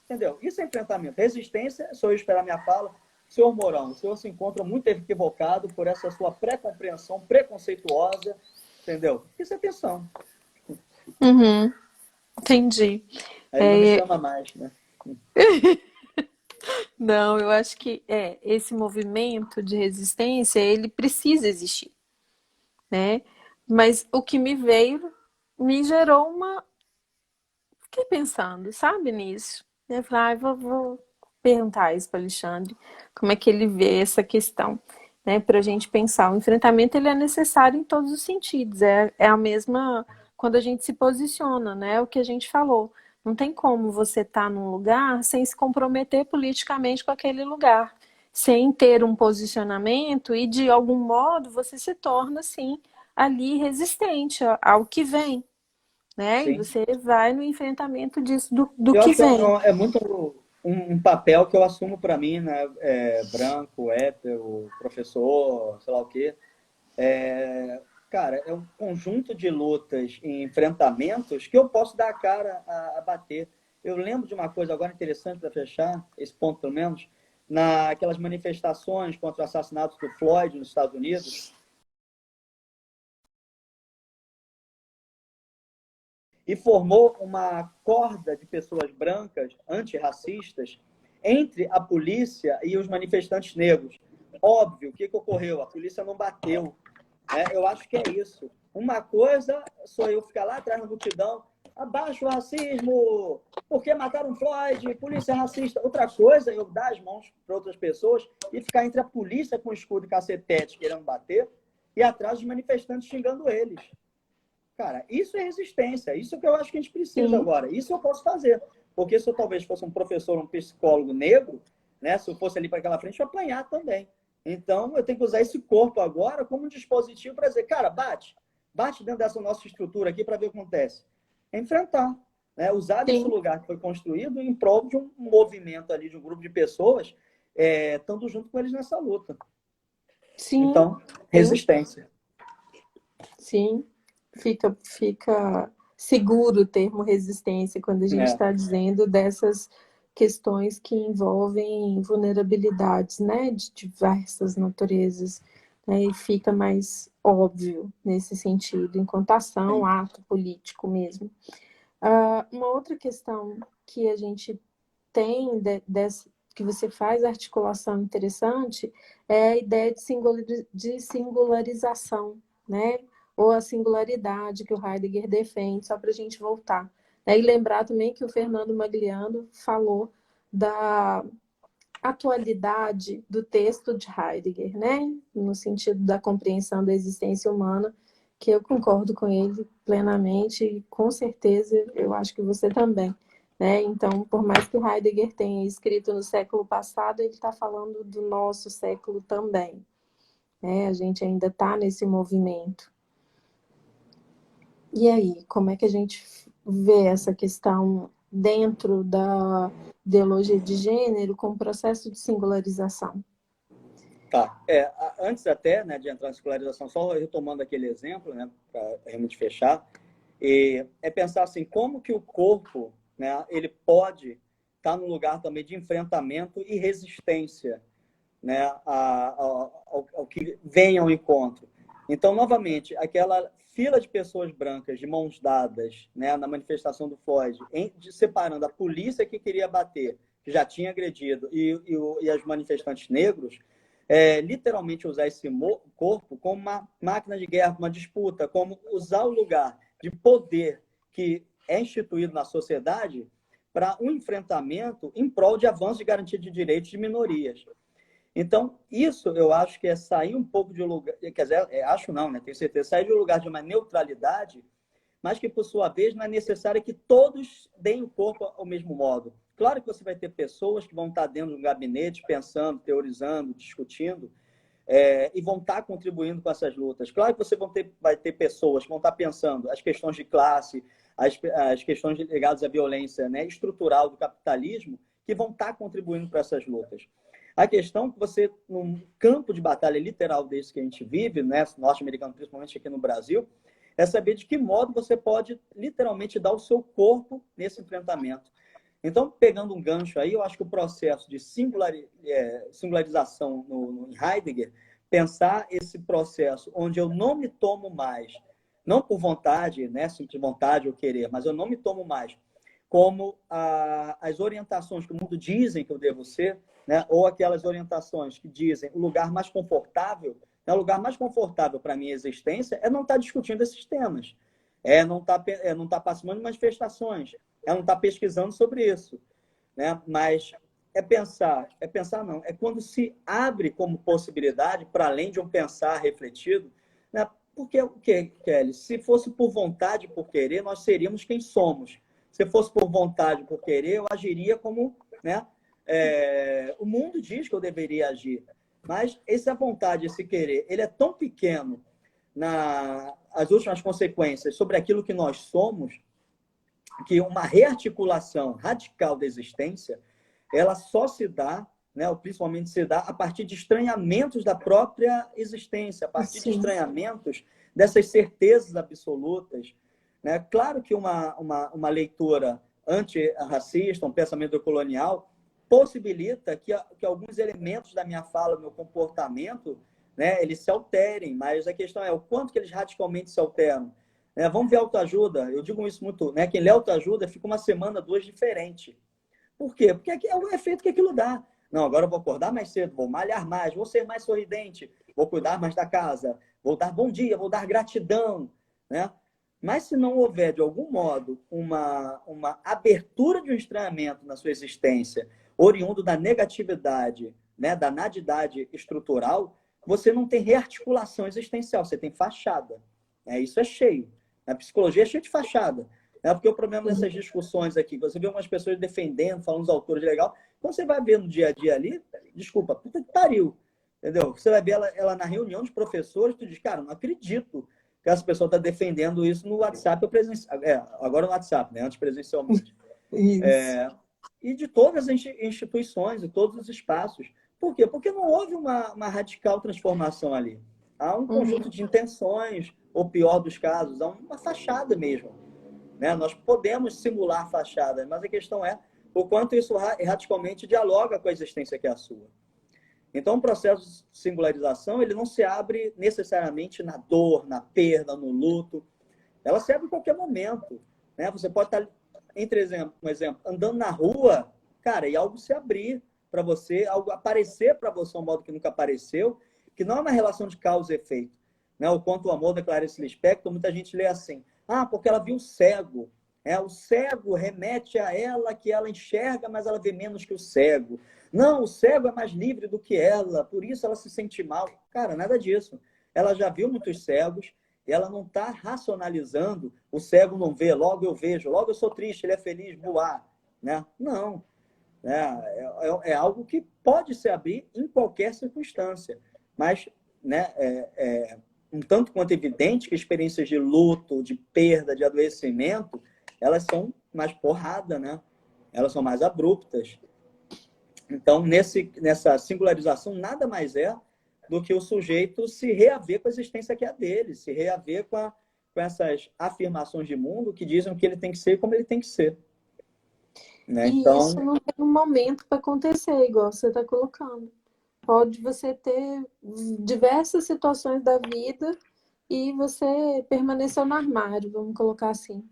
Entendeu? Isso é enfrentamento. Resistência, se eu esperar minha fala, senhor Mourão, o senhor se encontra muito equivocado por essa sua pré-compreensão preconceituosa, entendeu? Isso é tensão. Entendi. Aí não me chama mais, né? Não, eu acho que esse movimento de resistência, ele precisa existir, né? Mas o que me gerou Fiquei pensando, sabe, nisso. Eu falei, vou perguntar isso para o Alexandre, como é que ele vê essa questão, né? Para a gente pensar. O enfrentamento ele é necessário em todos os sentidos. É a mesma quando a gente se posiciona, né? O que a gente falou. Não tem como você estar num lugar sem se comprometer politicamente com aquele lugar, sem ter um posicionamento e, de algum modo, você se torna, assim, ali resistente ao que vem, né? Sim. E você vai no enfrentamento disso, do eu que acho vem. Que é muito um papel que eu assumo para mim, né? Branco, hétero, professor, sei lá o quê. Cara, é um conjunto de lutas e enfrentamentos que eu posso dar a cara a bater. Eu lembro de uma coisa agora interessante para fechar, esse ponto pelo menos, naquelas manifestações contra o assassinato do Floyd nos Estados Unidos. E formou uma corda de pessoas brancas, antirracistas, entre a polícia e os manifestantes negros. óbvio, o que ocorreu? A polícia não bateu. Eu acho que é isso. Uma coisa sou eu ficar lá atrás na multidão, abaixo o racismo, porque mataram Floyd, polícia racista. Outra coisa, eu dar as mãos para outras pessoas e ficar entre a polícia com escudo e cacetete querendo bater e atrás dos manifestantes xingando eles. Cara, isso é resistência. Isso é o que eu acho que a gente precisa agora. Isso eu posso fazer. Porque se eu talvez fosse um professor, um psicólogo negro, né, se eu fosse ali para aquela frente, eu ia apanhar também. Então, eu tenho que usar esse corpo agora como um dispositivo para dizer, cara, bate dentro dessa nossa estrutura aqui para ver o que acontece. É enfrentar, né? Usar esse lugar que foi construído em prol de um movimento ali, de um grupo de pessoas, estando junto com eles nessa luta. Sim. Então, resistência. Sim. Fica seguro o termo resistência quando a gente está dizendo dessas questões que envolvem vulnerabilidades, né, de diversas naturezas, né, e fica mais óbvio nesse sentido, enquanto ação, ato político mesmo. Uma outra questão que a gente tem, que você faz articulação interessante, é a ideia de singularização, né? Ou a singularidade que o Heidegger defende, só para a gente voltar. E lembrar também que o Fernando Magliano falou da atualidade do texto de Heidegger, né? No sentido da compreensão da existência humana, que eu concordo com ele plenamente e com certeza eu acho que você também. Né? Então, por mais que Heidegger tenha escrito no século passado, ele está falando do nosso século também. Né? A gente ainda está nesse movimento. E aí, como é que a gente vê essa questão dentro da ideologia de gênero com o processo de singularização? Tá. Antes até, né, de entrar na singularização, só retomando aquele exemplo, né, para realmente fechar, é pensar assim, como que o corpo, né, ele pode estar num lugar também de enfrentamento e resistência, né, ao que vem ao encontro. Então, novamente, aquela fila de pessoas brancas de mãos dadas, né, na manifestação do Floyd, separando a polícia que queria bater, que já tinha agredido, e os manifestantes negros, literalmente usar esse corpo como uma máquina de guerra, uma disputa, como usar o lugar de poder que é instituído na sociedade para um enfrentamento em prol de avanço de garantia de direitos de minorias. Então, isso eu acho que é sair um pouco de um lugar, quer dizer, acho não, né? Tenho certeza, sair de um lugar de uma neutralidade, mas que, por sua vez, não é necessário que todos deem o corpo ao mesmo modo. Claro que você vai ter pessoas que vão estar dentro de um gabinete pensando, teorizando, discutindo, e vão estar contribuindo com essas lutas. Claro que você vai ter pessoas que vão estar pensando as questões de classe, as questões ligadas à violência, né, estrutural do capitalismo, que vão estar contribuindo para essas lutas. A questão é que você, num campo de batalha literal desse que a gente vive, né, norte-americano, principalmente aqui no Brasil, é saber de que modo você pode literalmente dar o seu corpo nesse enfrentamento. Então, pegando um gancho aí, eu acho que o processo de singularização em Heidegger, pensar esse processo onde eu não me tomo mais, não por vontade, né, simples vontade ou querer, mas eu não me tomo mais como as orientações que o mundo dizem que eu devo ser, né, ou aquelas orientações que dizem o lugar mais confortável, né, o lugar mais confortável para a minha existência é não estar discutindo esses temas, não estar participando de manifestações, não estar pesquisando sobre isso, né? Mas é quando se abre como possibilidade, para além de um pensar refletido, né? Porque o que, Kelly? Se fosse por vontade, por querer, nós seríamos quem somos. Se fosse por vontade, por querer, eu agiria como, né, o mundo diz que eu deveria agir. Mas essa vontade, esse querer, ele é tão pequeno nas últimas consequências sobre aquilo que nós somos, que uma rearticulação radical da existência, ela só se dá, né, ou principalmente se dá a partir de estranhamentos da própria existência, a partir de estranhamentos dessas certezas absolutas. Né? Claro que uma leitura antirracista, um pensamento colonial, possibilita que alguns elementos da minha fala, do meu comportamento, né, eles se alterem, mas a questão é o quanto que eles radicalmente se alteram. Vamos ver autoajuda. Eu digo isso muito, né? Quem lê autoajuda fica uma semana, duas diferente. Por quê? Porque é o efeito que aquilo dá. Não, agora eu vou acordar mais cedo, vou malhar mais, vou ser mais sorridente, vou cuidar mais da casa, vou dar bom dia, vou dar gratidão, né? Mas se não houver, de algum modo, uma abertura de um estranhamento na sua existência, oriundo da negatividade, né, da nadidade estrutural, você não tem rearticulação existencial, você tem fachada. Isso é cheio. A psicologia é cheia de fachada. Porque o problema dessas discussões aqui, você vê umas pessoas defendendo, falando os autores legal, quando você vai ver no dia a dia ali, desculpa, puta que pariu. Entendeu? Você vai ver ela na reunião de professores, tu diz, cara, não acredito que essa pessoa está defendendo isso no WhatsApp ou presencial. Agora no WhatsApp, né? Antes presencialmente. E de todas as instituições e todos os espaços. Por quê? Porque não houve uma radical transformação ali. Há um conjunto de intenções, ou pior dos casos, há uma fachada mesmo. Né? Nós podemos simular fachada, mas a questão é o quanto isso radicalmente dialoga com a existência que é a sua. Então, o processo de singularização, ele não se abre necessariamente na dor, na perda, no luto. Ela se abre em qualquer momento. Né? Você pode estar, um exemplo, andando na rua, cara, e algo se abrir para você, algo aparecer para você de um modo que nunca apareceu, que não é uma relação de causa e efeito. Né? O Conto do Amor da Clarice Lispector, muita gente lê assim, porque ela viu o cego. O cego remete a ela que ela enxerga, mas ela vê menos que o cego. Não, o cego é mais livre do que ela, por isso ela se sente mal. Cara, nada disso. Ela já viu muitos cegos e ela não está racionalizando. O cego não vê, logo eu vejo, logo eu sou triste, ele é feliz, voar. Né? Não. É algo que pode se abrir em qualquer circunstância. Mas, né, um tanto quanto evidente que experiências de luto, de perda, de adoecimento, elas são mais porrada, né? Elas são mais abruptas. Então, nessa singularização, nada mais é do que o sujeito se reaver com a existência que é dele, se reaver com essas afirmações de mundo que dizem o que ele tem que ser e como ele tem que ser. Né? E então... isso não tem um momento para acontecer, igual você está colocando. Pode você ter diversas situações da vida e você permaneceu no armário, vamos colocar assim.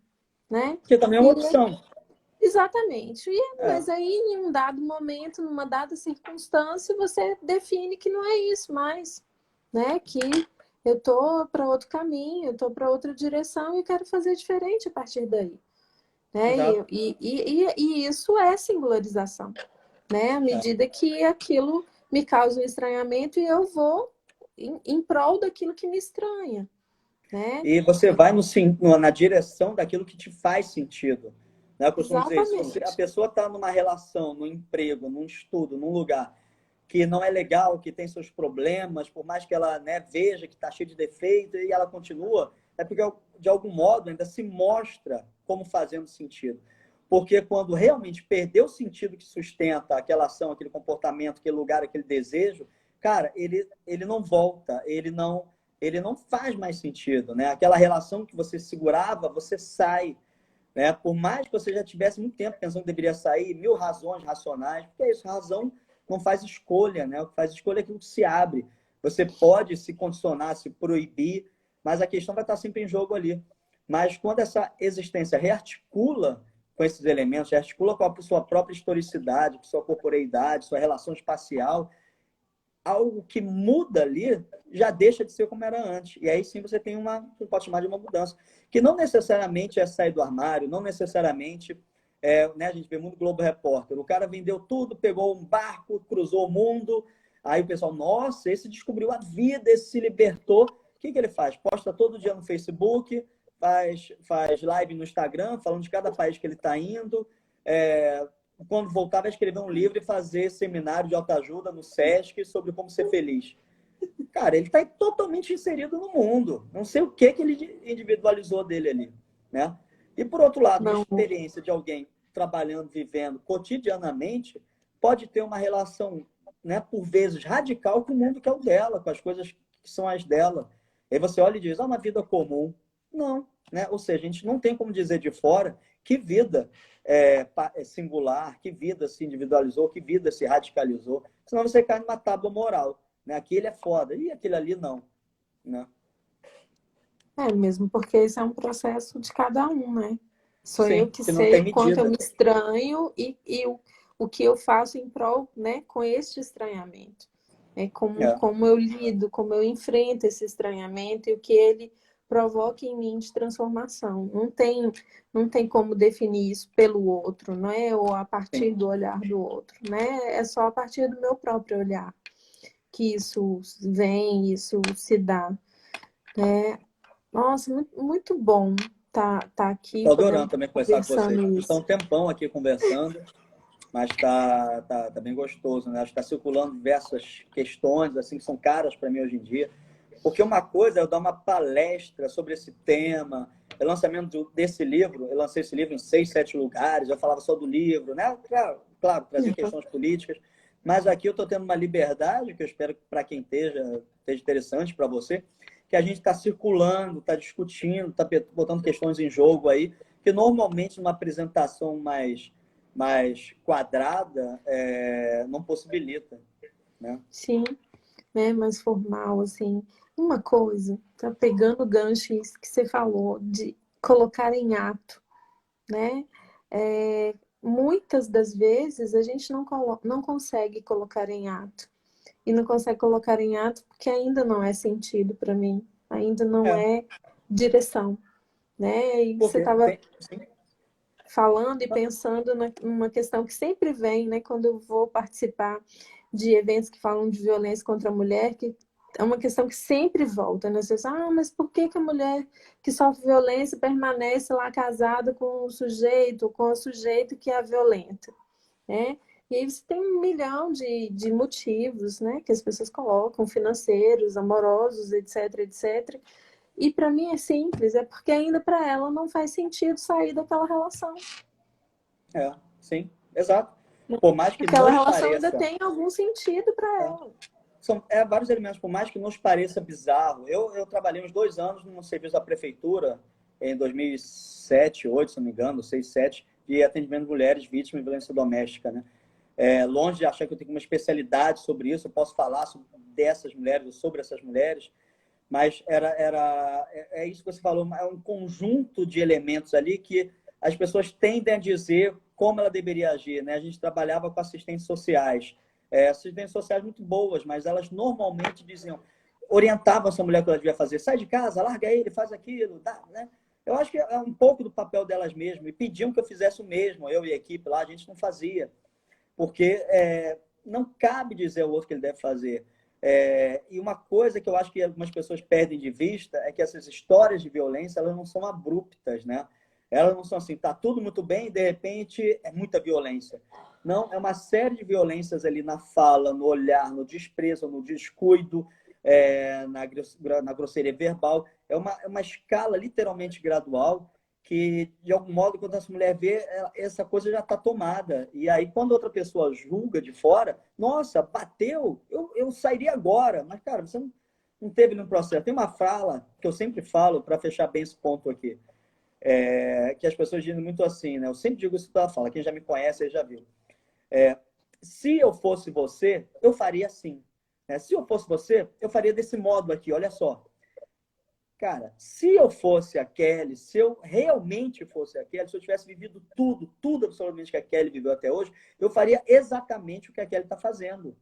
Né? Que também é uma opção. Exatamente. Mas aí, em um dado momento, numa dada circunstância, você define que não é isso mais. Né? Que eu estou para outro caminho, eu estou para outra direção e quero fazer diferente a partir daí. Né? E isso é singularização. Né? À medida que aquilo me causa um estranhamento e eu vou em prol daquilo que me estranha. Né? E você vai na direção daquilo que te faz sentido. Né? Eu costumo dizer isso. Se a pessoa está numa relação, num emprego, num estudo, num lugar que não é legal, que tem seus problemas, por mais que ela, né, veja que está cheio de defeito e ela continua, é porque, de algum modo, ainda se mostra como fazendo sentido. Porque quando realmente perdeu o sentido que sustenta aquela ação, aquele comportamento, aquele lugar, aquele desejo, cara, ele não volta, ele não faz mais sentido, né? Aquela relação que você segurava, você sai, né? Por mais que você já tivesse muito tempo pensando que deveria sair, 1000 razões racionais, porque é isso, razão não faz escolha, né? O que faz escolha é aquilo que se abre. Você pode se condicionar, se proibir, mas a questão vai estar sempre em jogo ali. Mas quando essa existência rearticula com esses elementos, rearticula com a sua própria historicidade, com sua corporeidade, sua relação espacial, algo que muda ali já deixa de ser como era antes. E aí sim você tem você pode chamar de uma mudança. Que não necessariamente é sair do armário, não necessariamente né, a gente vê muito Globo Repórter. O cara vendeu tudo, pegou um barco, cruzou o mundo. Aí o pessoal, nossa, esse descobriu a vida, esse se libertou. O que ele faz? Posta todo dia no Facebook, faz live no Instagram, falando de cada país que ele está indo. Quando voltar, vai escrever um livro e fazer seminário de autoajuda no SESC sobre como ser feliz. Cara, ele está totalmente inserido no mundo. Não sei o que ele individualizou dele ali. Né? E, por outro lado, a experiência de alguém trabalhando, vivendo cotidianamente, pode ter uma relação, né, por vezes, radical com o mundo que é o dela, com as coisas que são as dela. Aí você olha e diz, uma vida comum. Não. Né? Ou seja, a gente não tem como dizer de fora que vida é singular, que vida se individualizou, que vida se radicalizou. Senão você cai numa tábua moral. Né? Aquele é foda, e aquele ali não. Né? Mesmo porque esse é um processo de cada um, né? Sou Sim, eu que não sei tem o quanto eu medida. me estranho e o que eu faço em prol, né, com este estranhamento. Como eu lido, como eu enfrento esse estranhamento e o que ele provoca em mim de transformação. Não tem como definir isso pelo outro, não é? Ou a partir do olhar do outro, né? É só a partir do meu próprio olhar que isso vem, isso se dá. Nossa, muito, muito bom tá aqui Estou podendo adorando também conversar com vocês. conversando Estão isso. um tempão aqui conversando, mas tá bem gostoso, né? Acho que está circulando diversas questões assim que são caras para mim hoje em dia. Porque uma coisa é eu dar uma palestra sobre esse tema, o lançamento desse livro, eu lancei esse livro em 6, 7 lugares, eu falava só do livro, né? Claro, trazer questões políticas, mas aqui eu estou tendo uma liberdade, que eu espero que para quem esteja interessante para você, que a gente está circulando, está discutindo, está botando questões em jogo aí, que normalmente numa apresentação mais quadrada não possibilita, né? Sim, né? Mais formal, assim. Uma coisa, tá pegando o gancho isso que você falou, de colocar em ato, né? Muitas das vezes a gente não consegue colocar em ato. E não consegue colocar em ato porque ainda não é sentido para mim, ainda não É, é direção, né? E você porque estava tem, sim, falando e pensando numa questão que sempre vem, né? Quando eu vou participar de eventos que falam de violência contra a mulher, que é uma questão que sempre volta, né? Você diz, mas por que a mulher que sofre violência permanece lá casada com o sujeito, com o sujeito que a violenta, né? E aí você tem um milhão de motivos, né? Que as pessoas colocam, financeiros, amorosos, etc, etc. E para mim é simples, é porque ainda para ela não faz sentido sair daquela relação. sim, exato. Por mais que Aquela nos relação ainda pareça, tem algum sentido para é, ela. são vários elementos, por mais que nos pareça bizarro. Eu trabalhei uns 2 anos num serviço da prefeitura, em 2007, 2008, se não me engano, 6, 7, de atendimento de mulheres vítimas de violência doméstica, né? Longe de achar que eu tenho uma especialidade sobre isso, eu posso falar dessas mulheres, sobre essas mulheres, mas é isso que você falou, é um conjunto de elementos ali que as pessoas tendem a dizer como ela deveria agir, né? A gente trabalhava com assistentes sociais muito boas, mas elas normalmente orientavam essa mulher que ela devia fazer, sai de casa, larga ele, faz aquilo, né? Eu acho que é um pouco do papel delas mesmo, e pediam que eu fizesse o mesmo, eu e a equipe lá, a gente não fazia, porque não cabe dizer ao outro que ele deve fazer. E uma coisa que eu acho que algumas pessoas perdem de vista é que essas histórias de violência, elas não são abruptas, né? Elas não são assim, tá tudo muito bem e de repente é muita violência. Não, é uma série de violências ali na fala, no olhar, no desprezo, no descuido, na grosseria verbal. É uma escala literalmente gradual que, de algum modo, quando essa mulher vê, essa coisa já está tomada. E aí, quando outra pessoa julga de fora, nossa, bateu, eu sairia agora. Mas, cara, você não teve nenhum processo. Tem uma fala que eu sempre falo, para fechar bem esse ponto aqui, que as pessoas dizem muito assim, né? Eu sempre digo isso pela fala, quem já me conhece, já viu. Se eu fosse você, eu faria assim. Se eu fosse você, eu faria desse modo aqui, olha só. Cara, se eu fosse a Kelly, se eu realmente fosse a Kelly, se eu tivesse vivido tudo absolutamente que a Kelly viveu até hoje, eu faria exatamente o que a Kelly está fazendo,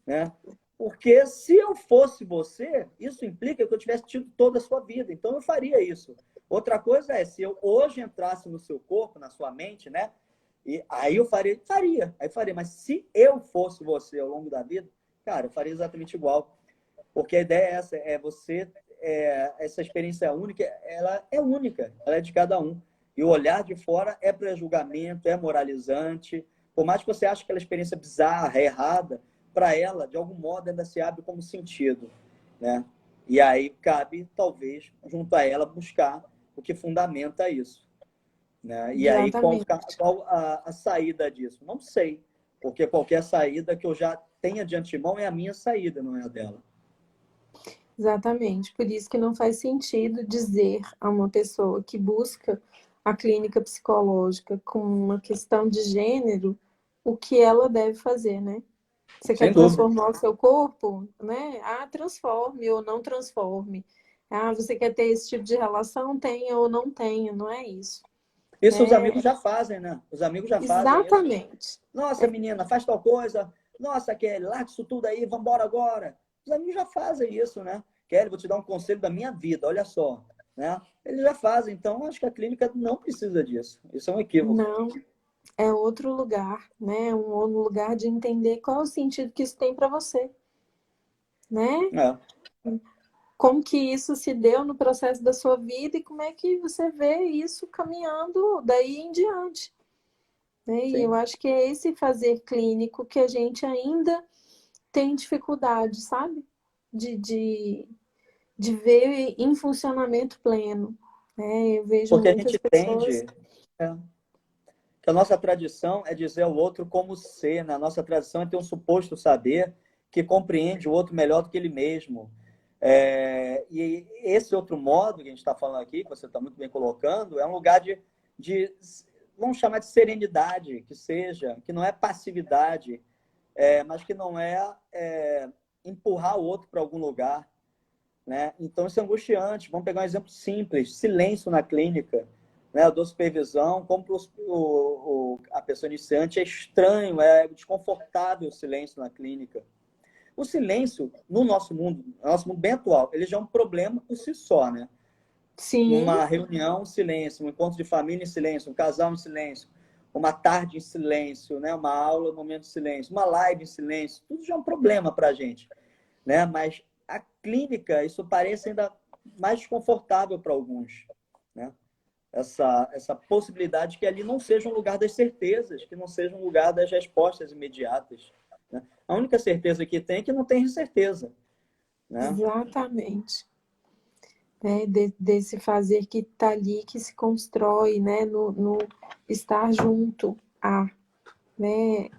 né? Porque se eu fosse você, isso implica que eu tivesse tido toda a sua vida, então eu faria isso. Outra coisa é, se eu hoje entrasse no seu corpo, na sua mente, né? E aí eu faria, mas se eu fosse você ao longo da vida, cara, eu faria exatamente igual. Porque a ideia é essa, essa experiência única, ela é única, ela é de cada um. E o olhar de fora é pré-julgamento, é moralizante. Por mais que você ache aquela experiência bizarra, errada, para ela, de algum modo, ainda se abre como sentido, né? E aí cabe, talvez, junto a ela, buscar o que fundamenta isso, né? E aí, qual Exatamente. a saída disso? Não sei, porque qualquer saída que eu já tenha de antemão é a minha saída, não é a dela. Exatamente. Por isso que não faz sentido dizer a uma pessoa que busca a clínica psicológica com uma questão de gênero o que ela deve fazer, né? Você quer Sem dúvida. transformar o seu corpo, né? Transforme ou não transforme. Você quer ter esse tipo de relação? Tenha ou não tenha, não é isso. Isso os amigos já fazem, né? Os amigos já fazem isso. Exatamente. Nossa, menina, faz tal coisa. Nossa, Kelly, larga isso tudo aí, vamos embora agora. Os amigos já fazem isso, né? Kelly, vou te dar um conselho da minha vida, olha só. Né? Eles já fazem, então acho que a clínica não precisa disso. Isso é um equívoco. Não, é outro lugar, né? Um outro lugar de entender qual é o sentido que isso tem para você, né? Como que isso se deu no processo da sua vida e como é que você vê isso caminhando daí em diante. Né? E eu acho que é esse fazer clínico que a gente ainda tem dificuldade, sabe? De ver em funcionamento pleno. Né? Eu vejo porque a muitas gente pessoas... entende que a nossa tradição é dizer ao outro como ser, né? A nossa tradição é ter um suposto saber que compreende o outro melhor do que ele mesmo. E esse outro modo que a gente está falando aqui, que você está muito bem colocando, é um lugar de vamos chamar de serenidade, que seja, que não é passividade, mas que não empurrar o outro para algum lugar. Né? Então, isso é angustiante. Vamos pegar um exemplo simples: silêncio na clínica. Né? Eu dou supervisão, como a pessoa iniciante é estranho, é desconfortável o silêncio na clínica. O silêncio, no nosso mundo bem atual, ele já é um problema por si só, né? Sim. Uma reunião em silêncio, um encontro de família em silêncio, um casal em silêncio, uma tarde em silêncio, né? Uma aula, um momento de silêncio, uma live em silêncio, tudo já é um problema para a gente, né? Mas a clínica, isso parece ainda mais desconfortável para alguns, né? Essa possibilidade que ali não seja um lugar das certezas, que não seja um lugar das respostas imediatas. Né? A única certeza que tem é que não tem certeza. Né? Exatamente. Desse fazer que está ali, que se constrói, né? No estar junto a... Né?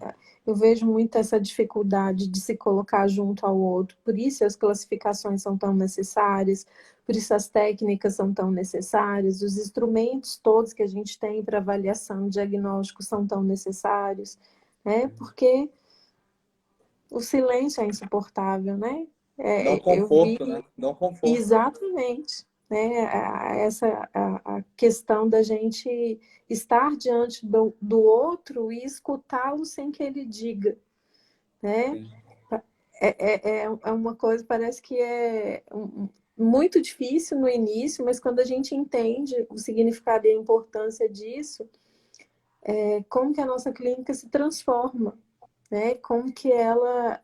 Eu vejo muito essa dificuldade de se colocar junto ao outro, por isso as classificações são tão necessárias, por isso as técnicas são tão necessárias, os instrumentos todos que a gente tem para avaliação, diagnóstico são tão necessários, né? Porque o silêncio é insuportável, né? Dá um conforto, né? Dá um conforto. Exatamente. Né? A questão da gente estar diante do outro e escutá-lo sem que ele diga. Né? É uma coisa, parece que é muito difícil no início, mas quando a gente entende o significado e a importância disso, como que a nossa clínica se transforma, né? Como que ela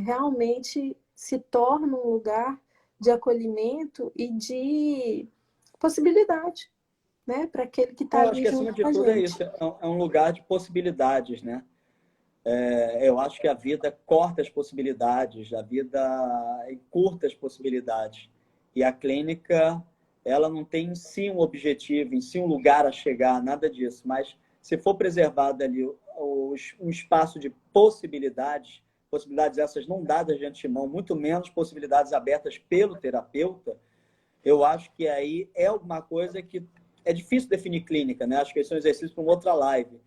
realmente se torna um lugar de acolhimento e de possibilidade, né? Para aquele que está Eu acho ali que, junto acima de com a tudo, é gente. isso. É um lugar de possibilidades, né? Eu acho que a vida corta as possibilidades, a vida encurta as possibilidades. E a clínica, ela não tem em si um objetivo, em si um lugar a chegar, nada disso. Mas se for preservado ali um espaço de possibilidades, possibilidades essas não dadas de antemão, muito menos possibilidades abertas pelo terapeuta, eu acho que aí é alguma coisa que é difícil definir clínica, né? Acho que esse é um exercício para uma outra live.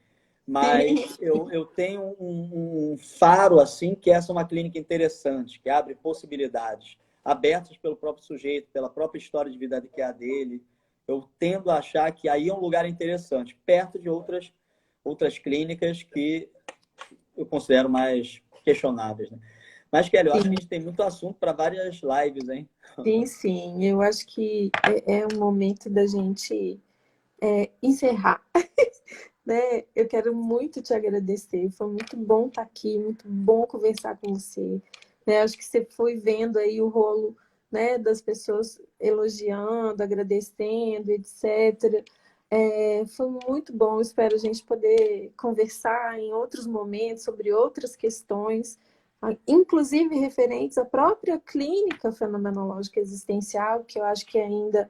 Mas eu tenho um faro, assim, que essa é uma clínica interessante, que abre possibilidades, abertas pelo próprio sujeito, pela própria história de vida que é a dele. Eu tendo a achar que aí é um lugar interessante, perto de outras clínicas que eu considero mais questionáveis. Né? Mas, Kelly, eu acho que a gente tem muito assunto para várias lives, hein? Sim, sim. Eu acho que é um momento da gente encerrar. Né? Eu quero muito te agradecer. Foi muito bom estar aqui, muito bom conversar com você. Né? Acho que você foi vendo aí o rolo, né, das pessoas elogiando, agradecendo, etc. Foi muito bom. Espero a gente poder conversar em outros momentos sobre outras questões, inclusive referentes à própria clínica fenomenológica existencial, que eu acho que ainda,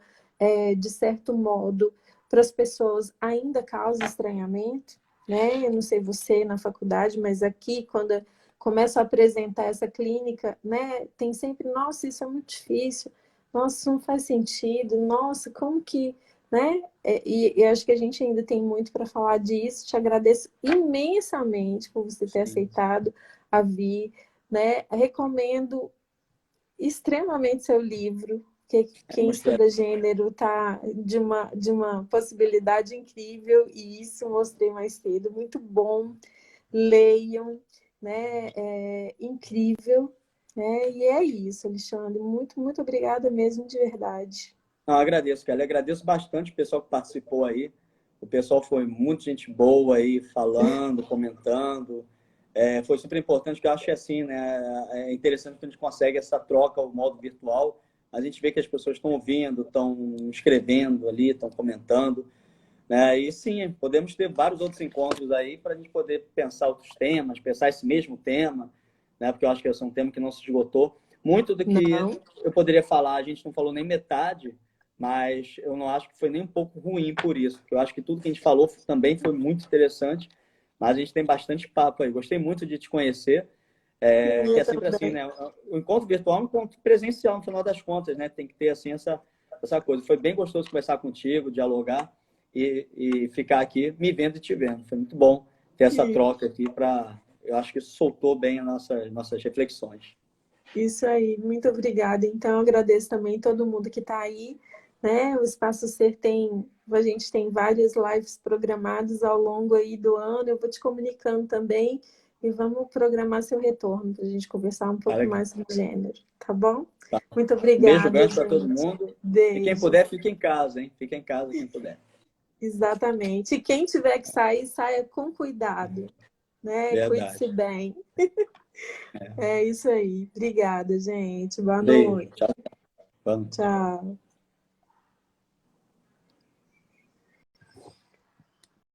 de certo modo, para as pessoas ainda causa estranhamento, né? Eu não sei você na faculdade, mas aqui, quando começo a apresentar essa clínica, né, tem sempre, nossa, isso é muito difícil, nossa, isso não faz sentido, nossa, como que, né? E acho que a gente ainda tem muito para falar disso. Te agradeço imensamente por você ter aceitado a vir, né? Recomendo extremamente seu livro, porque quem estuda gênero tá de uma possibilidade incrível, e isso mostrei mais cedo. Muito bom, leiam, né? É incrível, né? E é isso, Alexandre. Muito, muito obrigada mesmo, de verdade. Não, agradeço, Kelly. Agradeço bastante o pessoal que participou aí. O pessoal foi muito gente boa aí, falando, comentando. Foi super importante, porque eu acho que assim, né? É interessante que a gente consegue essa troca, o modo virtual. A gente vê que as pessoas estão ouvindo, estão escrevendo ali, estão comentando. Né? E sim, podemos ter vários outros encontros aí para a gente poder pensar outros temas, pensar esse mesmo tema, né? Porque eu acho que esse é um tema que não se esgotou. Muito do que eu poderia falar, a gente não falou nem metade, mas eu não acho que foi nem um pouco ruim por isso, porque eu acho que tudo que a gente falou também foi muito interessante, mas a gente tem bastante papo aí. Gostei muito de te conhecer, que é sempre assim, né? O encontro virtual é um encontro presencial, no final das contas, né? Tem que ter assim essa coisa. Foi bem gostoso conversar contigo, dialogar e ficar aqui me vendo e te vendo. Foi muito bom ter essa troca aqui eu acho que soltou bem as nossas reflexões. Isso aí, muito obrigada. Então, eu agradeço também todo mundo que está aí, né? O Espaço Ser a gente tem várias lives programadas ao longo aí do ano. Eu vou te comunicando também e vamos programar seu retorno para a gente conversar um pouco mais sobre gênero, tá bom? Tá. Muito obrigada. Um beijo grande para todo mundo. Beijo. E quem puder, fique em casa, hein? Fique em casa quem puder. Exatamente. E quem tiver que sair, saia com cuidado, né? Cuide-se bem. É isso aí. Obrigada, gente. Boa noite. Tchau. Tchau.